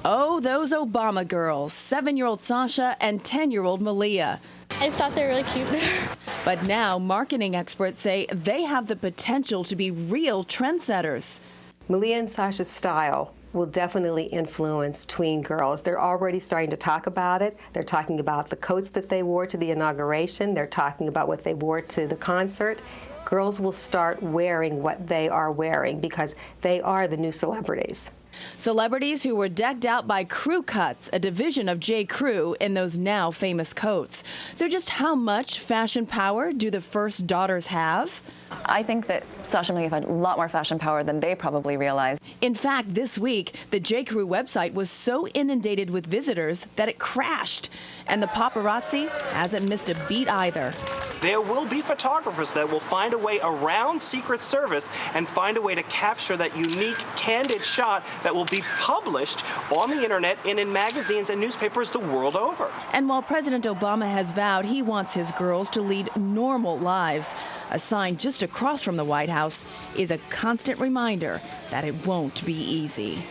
Oh, those Obama girls, 7-year-old Sasha and 10-year-old Malia. I thought they were really cute. But now marketing experts say they have the potential to be real trendsetters. Malia and Sasha's style will definitely influence tween girls. They're already starting to talk about it. They're talking about the coats that they wore to the inauguration. They're talking about what they wore to the concert. Girls will start wearing what they are wearing because they are the new celebrities. Celebrities who were decked out by crew cuts, a division of J. Crew, in those now famous coats. So just how much fashion power do the first daughters have? I think that Sasha and Malia have a lot more fashion power than they probably realize. In fact, this week, the J. Crew website was so inundated with visitors that it crashed. And the paparazzi hasn't missed a beat either. There will be photographers that will find a way around Secret Service and find a way to capture that unique, candid shot that will be published on the internet and in magazines and newspapers the world over. And while President Obama has vowed he wants his girls to lead normal lives, a sign just across from the White House is a constant reminder that it won't be easy.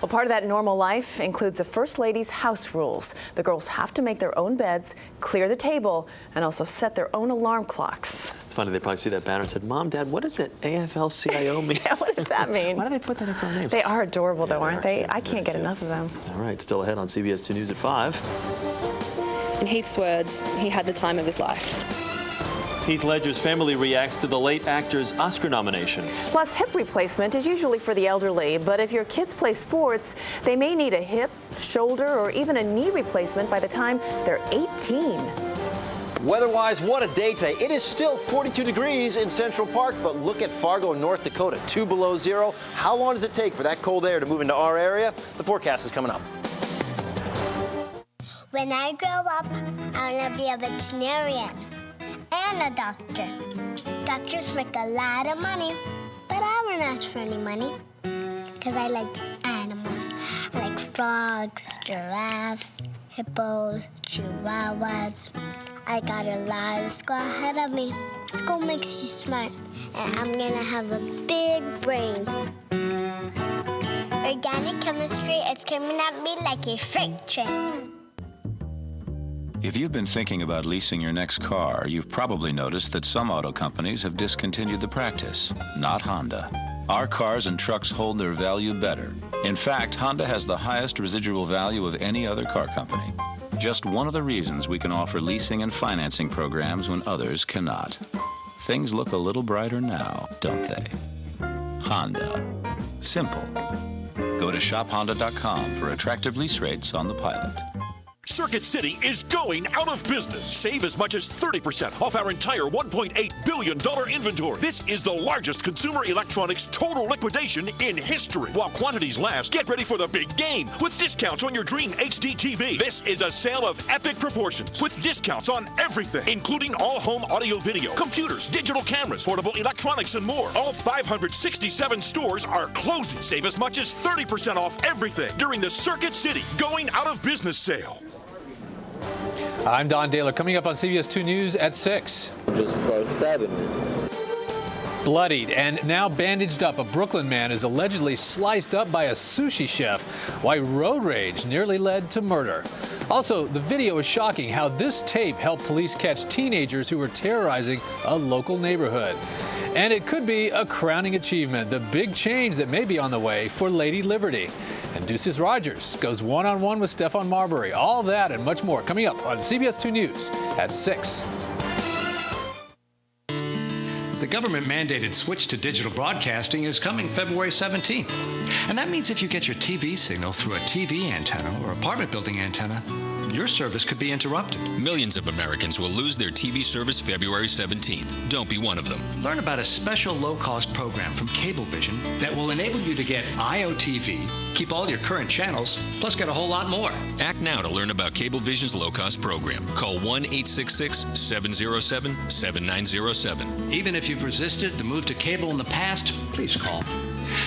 Well, part of that normal life includes the First Lady's house rules. The girls have to make their own beds, clear the table, and also set their own alarm clocks. It's funny, they probably see that banner and said, Mom, Dad, what does that AFL-CIO mean? Yeah, what does that mean? Why do they put that after our names? They are adorable, though, aren't they? Cute. I can't get enough of them. All right, still ahead on CBS 2 News at 5. In Heath's words, he had the time of his life. Heath Ledger's family reacts to the late actor's Oscar nomination. Plus, hip replacement is usually for the elderly, but if your kids play sports, they may need a hip, shoulder, or even a knee replacement by the time they're 18. Weather-wise, what a day today. It is still 42 degrees in Central Park, but look at Fargo, North Dakota, 2 below zero. How long does it take for that cold air to move into our area? The forecast is coming up. When I grow up, I want to be a veterinarian and a doctor. Doctors make a lot of money, but I won't ask for any money because I like animals. I like frogs, giraffes, hippos, chihuahuas. I got a lot of school ahead of me. School makes you smart, and I'm gonna have a big brain. Organic chemistry, it's coming at me like a freight train. If you've been thinking about leasing your next car, you've probably noticed that some auto companies have discontinued the practice. Not Honda. Our cars and trucks hold their value better. In fact, Honda has the highest residual value of any other car company. Just one of the reasons we can offer leasing and financing programs when others cannot. Things look a little brighter now, don't they? Honda. Simple. Go to shophonda.com for attractive lease rates on the Pilot. Circuit City is going out of business. Save as much as 30% off our entire $1.8 billion inventory. This is the largest consumer electronics total liquidation in history. While quantities last, get ready for the big game with discounts on your dream HD TV. This is a sale of epic proportions with discounts on everything, including all home audio video, computers, digital cameras, portable electronics, and more. All 567 stores are closing. Save as much as 30% off everything during the Circuit City going out of business sale. I'm Don Daler. Coming up on CBS 2 News at 6. Just start stabbing me. Bloodied and now bandaged up, a Brooklyn man is allegedly sliced up by a sushi chef. Why road rage nearly led to murder. Also, the video is shocking how this tape helped police catch teenagers who were terrorizing a local neighborhood. And it could be a crowning achievement, the big change that may be on the way for Lady Liberty. And Deuces Rogers goes one-on-one with Stephon Marbury. All that and much more coming up on CBS 2 News at 6. The government-mandated switch to digital broadcasting is coming February 17th. And that means if you get your TV signal through a TV antenna or apartment building antenna, your service could be interrupted. Millions of Americans will lose their TV service February 17th. Don't be one of them. Learn about a special low-cost program from Cablevision that will enable you to get IOTV, keep all your current channels, plus get a whole lot more. Act now to learn about Cablevision's low-cost program. Call 1-866-707-7907. Even if you've resisted the move to cable in the past, please call.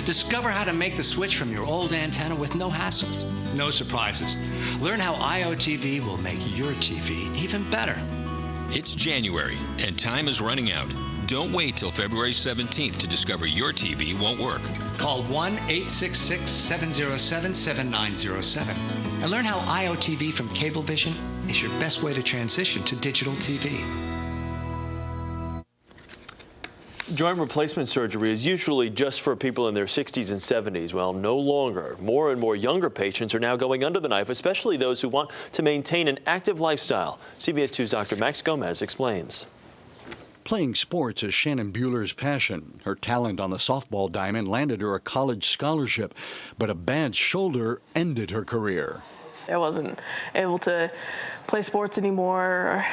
Discover how to make the switch from your old antenna with no hassles, no surprises. Learn how IOTV will make your TV even better. It's January, and time is running out. Don't wait till February 17th to discover your TV won't work. Call 1-866-707-7907 and learn how IOTV from Cablevision is your best way to transition to digital TV. Joint replacement surgery is usually just for people in their 60s and 70s. Well, no longer. More and more younger patients are now going under the knife, especially those who want to maintain an active lifestyle. CBS 2's Dr. Max Gomez explains. Playing sports is Shannon Bueller's passion. Her talent on the softball diamond landed her a college scholarship, but a bad shoulder ended her career. I wasn't able to play sports anymore or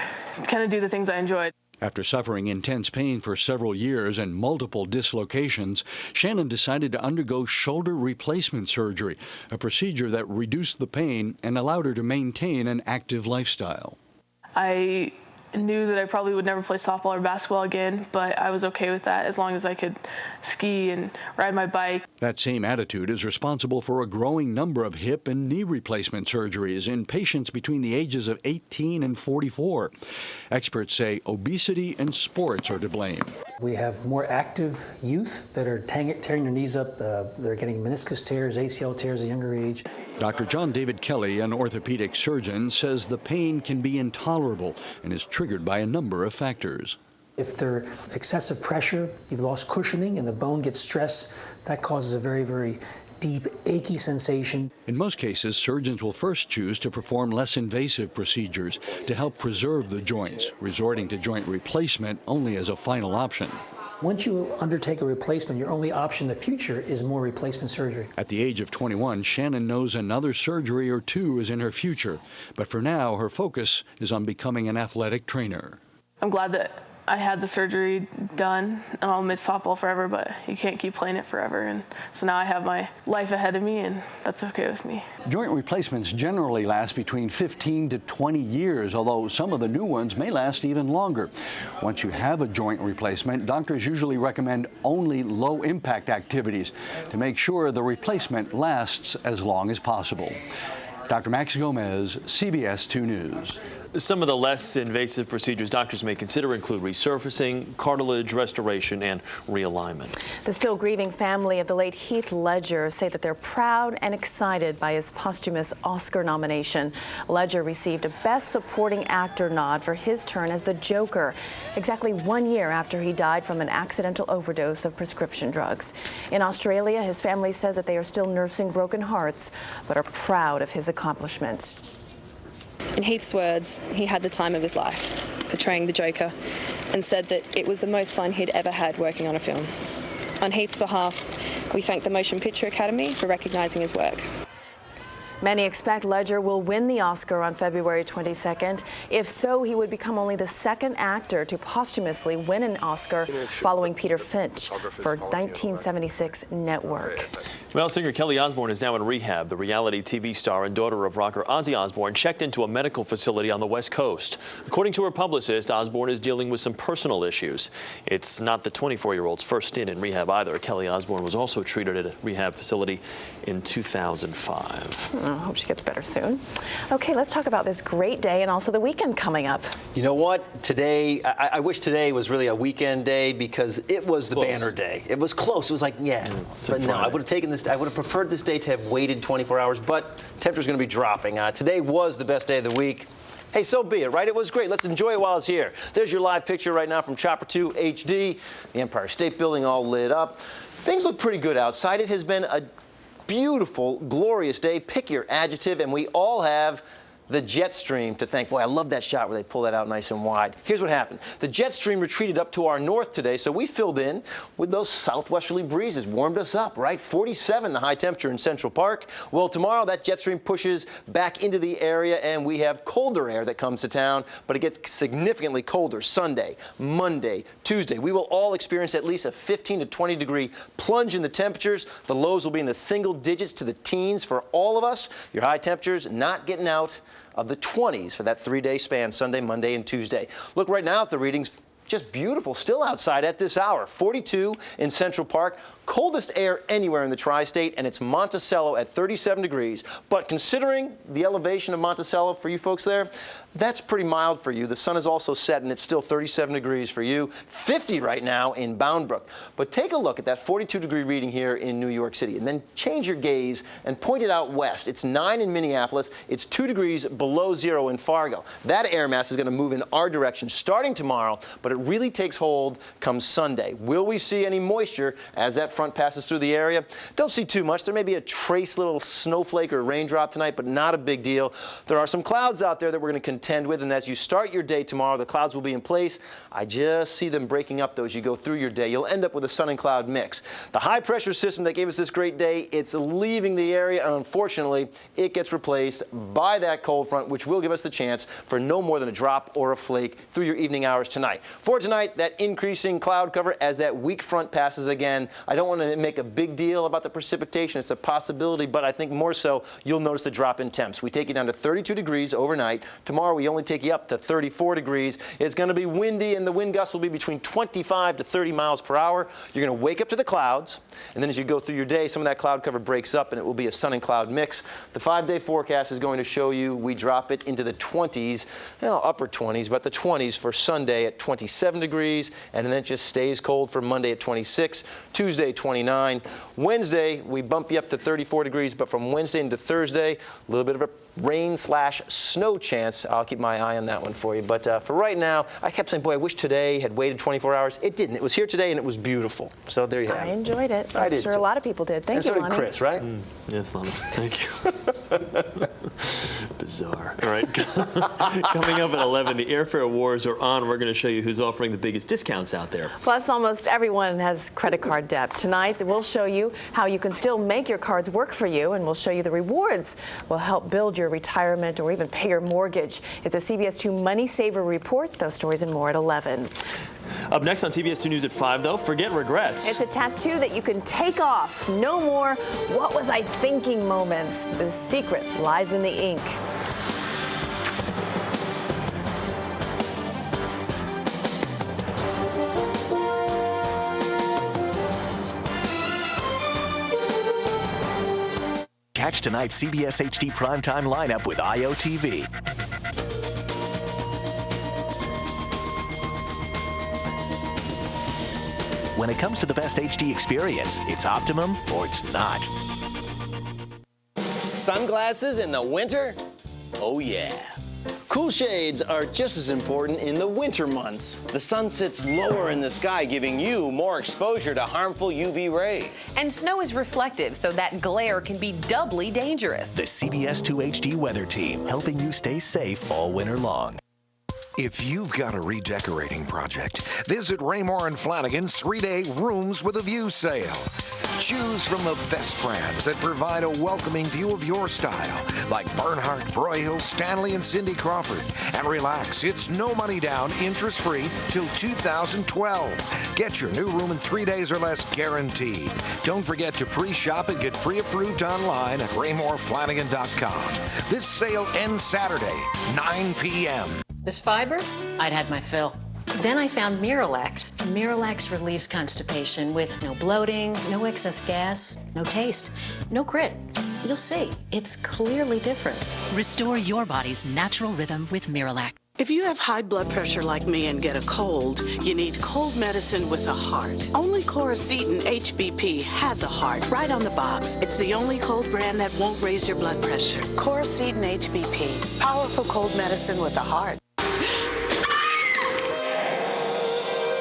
kind of do the things I enjoyed. After suffering intense pain for several years and multiple dislocations, Shannon decided to undergo shoulder replacement surgery, a procedure that reduced the pain and allowed her to maintain an active lifestyle. I knew that I probably would never play softball or basketball again, but I was okay with that as long as I could ski and ride my bike. That same attitude is responsible for a growing number of hip and knee replacement surgeries in patients between the ages of 18 and 44. Experts say obesity and sports are to blame. We have more active youth that are tearing their knees up. They're getting meniscus tears, ACL tears at a younger age. Dr. John David Kelly, an orthopedic surgeon, says the pain can be intolerable and is triggered by a number of factors. If there's excessive pressure, you've lost cushioning, and the bone gets stressed, that causes a very, very deep, achy sensation. In most cases, surgeons will first choose to perform less invasive procedures to help preserve the joints, resorting to joint replacement only as a final option. Once you undertake a replacement, your only option in the future is more replacement surgery. At the age of 21, Shannon knows another surgery or two is in her future, but for now, her focus is on becoming an athletic trainer. I'm glad that I had the surgery done, and I'll miss softball forever, but you can't keep playing it forever. And so now I have my life ahead of me, and that's okay with me. Joint replacements generally last between 15 to 20 years, although some of the new ones may last even longer. Once you have a joint replacement, doctors usually recommend only low-impact activities to make sure the replacement lasts as long as possible. Dr. Max Gomez, CBS 2 News. Some of the less invasive procedures doctors may consider include resurfacing, cartilage restoration, and realignment. The still grieving family of the late Heath Ledger say that they're proud and excited by his posthumous Oscar nomination. Ledger received a Best Supporting Actor nod for his turn as the Joker, exactly 1 year after he died from an accidental overdose of prescription drugs. In Australia, his family says that they are still nursing broken hearts, but are proud of his accomplishments. In Heath's words, he had the time of his life, portraying the Joker, and said that it was the most fun he'd ever had working on a film. On Heath's behalf, we thank the Motion Picture Academy for recognizing his work. Many expect Ledger will win the Oscar on February 22nd. If so, he would become only the second actor to posthumously win an Oscar, following Peter Finch for 1976 Network. Well, singer Kelly Osbourne is now in rehab. The reality TV star and daughter of rocker Ozzy Osbourne checked into a medical facility on the West Coast. According to her publicist, Osbourne is dealing with some personal issues. It's not the 24-year-old's first stint in rehab either. Kelly Osbourne was also treated at a rehab facility in 2005. I hope she gets better soon. Okay, let's talk about this great day and also the weekend coming up. You know what? Today, I wish today was really a weekend day because it was the banner day. It was close. It was like, yeah. But no, I would have taken this. I would have preferred this day to have waited 24 hours, but temperature's going to be dropping. Today was the best day of the week. Hey, so be it, right? It was great. Let's enjoy it while it's here. There's your live picture right now from Chopper 2 HD. The Empire State Building all lit up. Things look pretty good outside. It has been a beautiful, glorious day. Pick your adjective, and we all have the jet stream to thank. Boy, I love that shot where they pull that out nice and wide. Here's what happened. The jet stream retreated up to our north today, so we filled in with those southwesterly breezes. Warmed us up, right? 47 the high temperature in Central Park. Well, tomorrow that jet stream pushes back into the area, and we have colder air that comes to town, but it gets significantly colder Sunday, Monday, Tuesday. We will all experience at least a 15 to 20 degree plunge in the temperatures. The lows will be in the single digits to the teens for all of us. Your high temperatures not getting out of the 20s for that 3-day span, Sunday, Monday, and Tuesday. Look right now at the readings. Just beautiful still outside at this hour. 42 in Central Park. Coldest air anywhere in the tri-state, and it's Monticello at 37 degrees. But considering the elevation of Monticello for you folks there, that's pretty mild for you. The sun is also set, and it's still 37 degrees for you. 50 right now in Bound Brook. But take a look at that 42-degree reading here in New York City, and then change your gaze and point it out west. It's 9 in Minneapolis. It's 2 degrees below zero in Fargo. That air mass is going to move in our direction starting tomorrow, but it really takes hold come Sunday. Will we see any moisture as that front passes through the area? Don't see too much. There may be a trace little snowflake or raindrop tonight, but not a big deal. There are some clouds out there that we're going to contend with, and as you start your day tomorrow, the clouds will be in place. I just see them breaking up, though, as you go through your day. You'll end up with a sun and cloud mix. The high-pressure system that gave us this great day, it's leaving the area, and unfortunately, it gets replaced by that cold front, which will give us the chance for no more than a drop or a flake through your evening hours tonight. For tonight, that increasing cloud cover as that weak front passes again. I don't don't want to make a big deal about the precipitation. It's a possibility, but I think more so you'll notice the drop in temps. We take you down to 32 degrees overnight. Tomorrow we only take you up to 34 degrees. It's going to be windy, and the wind gusts will be between 25 to 30 miles per hour. You're going to wake up to the clouds, and then as you go through your day, some of that cloud cover breaks up, and it will be a sun and cloud mix. The 5-day forecast is going to show you we drop it into the 20s, well, upper 20s, but the 20s for Sunday at 27 degrees, and then it just stays cold for Monday at 26, Tuesday 29. Wednesday, we bump you up to 34 degrees, but from Wednesday into Thursday, a little bit of a rain/snow chance. I'll keep my eye on that one for you. But for right now, I kept saying, boy, I wish today had waited 24 hours. It didn't. It was here today, and it was beautiful. So there you have it. I enjoyed it. I I'm did sure too. a lot of people did. Thank you, so did Lonnie. Chris, right? Yes, Lonnie. Thank you. Bizarre. All right. Coming up at 11, the airfare wars are on. We're going to show you who's offering the biggest discounts out there. Plus, almost everyone has credit card debt. Tonight, we'll show you how you can still make your cards work for you, and we'll show you the rewards will help build your retirement or even pay your mortgage. It's a CBS 2 Money Saver Report. Those stories and more at 11. Up next on CBS 2 News at 5, though, forget regrets. It's a tattoo that you can take off. No more "what was I thinking" moments. The secret lies in the ink. Catch tonight's CBS HD primetime lineup with IOTV. When it comes to the best HD experience, it's optimum or it's not. Sunglasses in the winter? Oh yeah. Cool shades are just as important in the winter months. The sun sits lower in the sky, giving you more exposure to harmful UV rays. And snow is reflective, so that glare can be doubly dangerous. The CBS 2 HD weather team, helping you stay safe all winter long. If you've got a redecorating project, visit Raymore and Flanagan's 3-day Rooms with a View sale. Choose from the best brands that provide a welcoming view of your style, like Bernhardt, Broyhill, Stanley, and Cindy Crawford. And relax, it's no money down, interest-free till 2012. Get your new room in 3 days or less guaranteed. Don't forget to pre-shop and get pre-approved online at RaymorFlanagan.com. This sale ends Saturday, 9 p.m. This fiber, I'd had my fill. Then I found Miralax. Miralax relieves constipation with no bloating, no excess gas, no taste, no grit. You'll see, it's clearly different. Restore your body's natural rhythm with Miralax. If you have high blood pressure like me and get a cold, you need cold medicine with a heart. Only Coracetin HBP has a heart right on the box. It's the only cold brand that won't raise your blood pressure. Coracetin HBP, powerful cold medicine with a heart.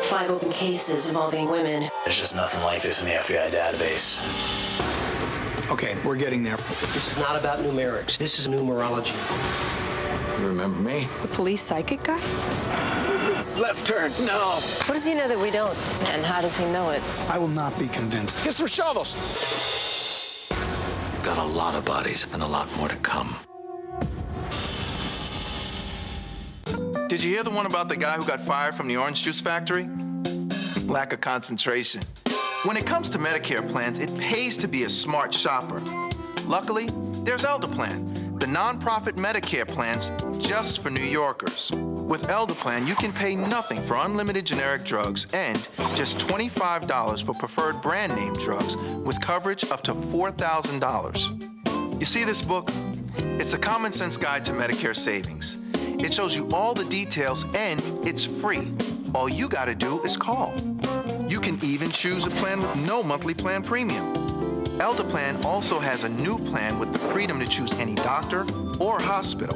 5 open cases involving women. There's just nothing like this in the FBI database. Okay, we're getting there. This is not about numerics. This is numerology. You remember me? The police psychic guy? Left turn, no. What does he know that we don't? And how does he know it? I will not be convinced. Get some shovels. Got a lot of bodies and a lot more to come. Did you hear the one about the guy who got fired from the orange juice factory? Lack of concentration. When it comes to Medicare plans, it pays to be a smart shopper. Luckily, there's ElderPlan, the nonprofit Medicare plans just for New Yorkers. With ElderPlan, you can pay nothing for unlimited generic drugs and just $25 for preferred brand name drugs with coverage up to $4,000. You see this book? It's a common sense guide to Medicare savings. It shows you all the details and it's free. All you gotta do is call. You can even choose a plan with no monthly plan premium. ElderPlan also has a new plan with the freedom to choose any doctor or hospital.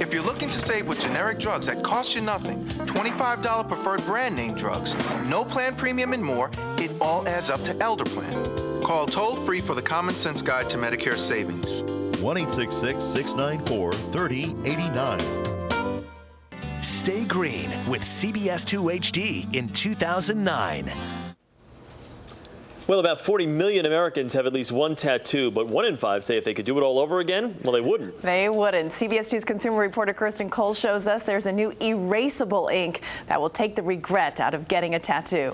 If you're looking to save with generic drugs that cost you nothing, $25 preferred brand name drugs, no plan premium and more, it all adds up to ElderPlan. Call toll-free for the Common Sense Guide to Medicare Savings. 1-866-694-3089. Stay green with CBS 2 HD in 2009. Well, about 40 million Americans have at least one tattoo, but 1 in 5 say if they could do it all over again, well, they wouldn't. They wouldn't. CBS 2's consumer reporter Kirsten Cole shows us there's a new erasable ink that will take the regret out of getting a tattoo.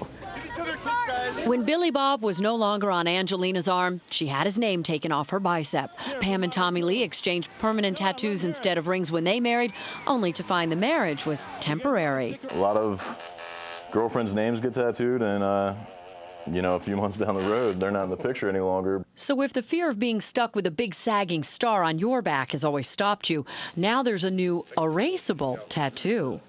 When Billy Bob was no longer on Angelina's arm, she had his name taken off her bicep. Pam and Tommy Lee exchanged permanent tattoos instead of rings when they married, only to find the marriage was temporary. A lot of girlfriends' names get tattooed, and you know, a few months down the road, they're not in the picture any longer. So if the fear of being stuck with a big sagging star on your back has always stopped you, now there's a new erasable tattoo.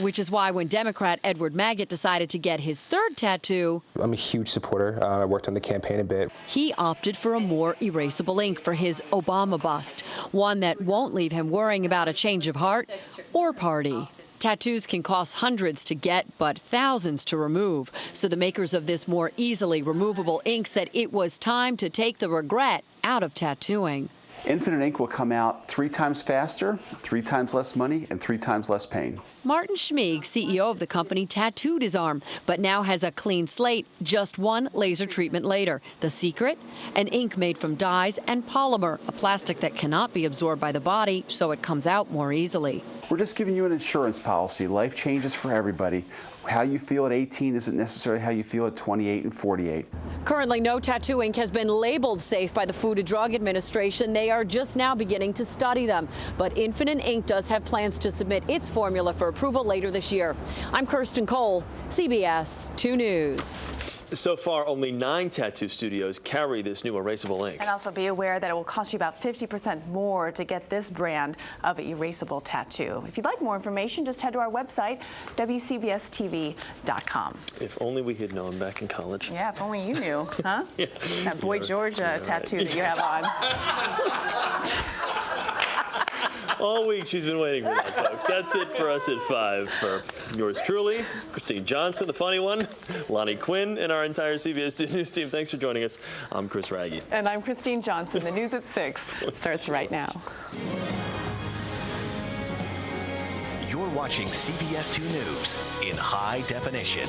Which is why when Democrat Edward Maggott decided to get his third tattoo, I'm a huge supporter. I worked on the campaign a bit. He opted for a more erasable ink for his Obama bust, one that won't leave him worrying about a change of heart or party. Tattoos can cost hundreds to get, but thousands to remove. So the makers of this more easily removable ink said it was time to take the regret out of tattooing. Infinite ink will come out 3 times faster, 3 times less money, and 3 times less pain. Martin Schmieg, CEO of the company, tattooed his arm, but now has a clean slate just one laser treatment later. The secret? An ink made from dyes and polymer, a plastic that cannot be absorbed by the body, so it comes out more easily. We're just giving you an insurance policy. Life changes for everybody. How you feel at 18 isn't necessarily how you feel at 28 and 48. Currently, no tattoo ink has been labeled safe by the Food and Drug Administration. They are just now beginning to study them. But Infinite Ink does have plans to submit its formula for approval later this year. I'm Kirsten Cole, CBS 2 News. So far, only 9 tattoo studios carry this new erasable ink. And also be aware that it will cost you about 50% more to get this brand of erasable tattoo. If you'd like more information, just head to our website, WCBSTV.com. If only we had known back in college. Yeah, if only you knew, huh? Yeah. That Boy George tattoo that you have on. All week she's been waiting for that, folks. That's it for us at 5. For yours truly, Christine Johnson, the funny one, Lonnie Quinn, and our entire CBS 2 News team. Thanks for joining us. I'm Chris Raggi. And I'm Christine Johnson. The news at 6 starts right now. You're watching CBS 2 News in high definition.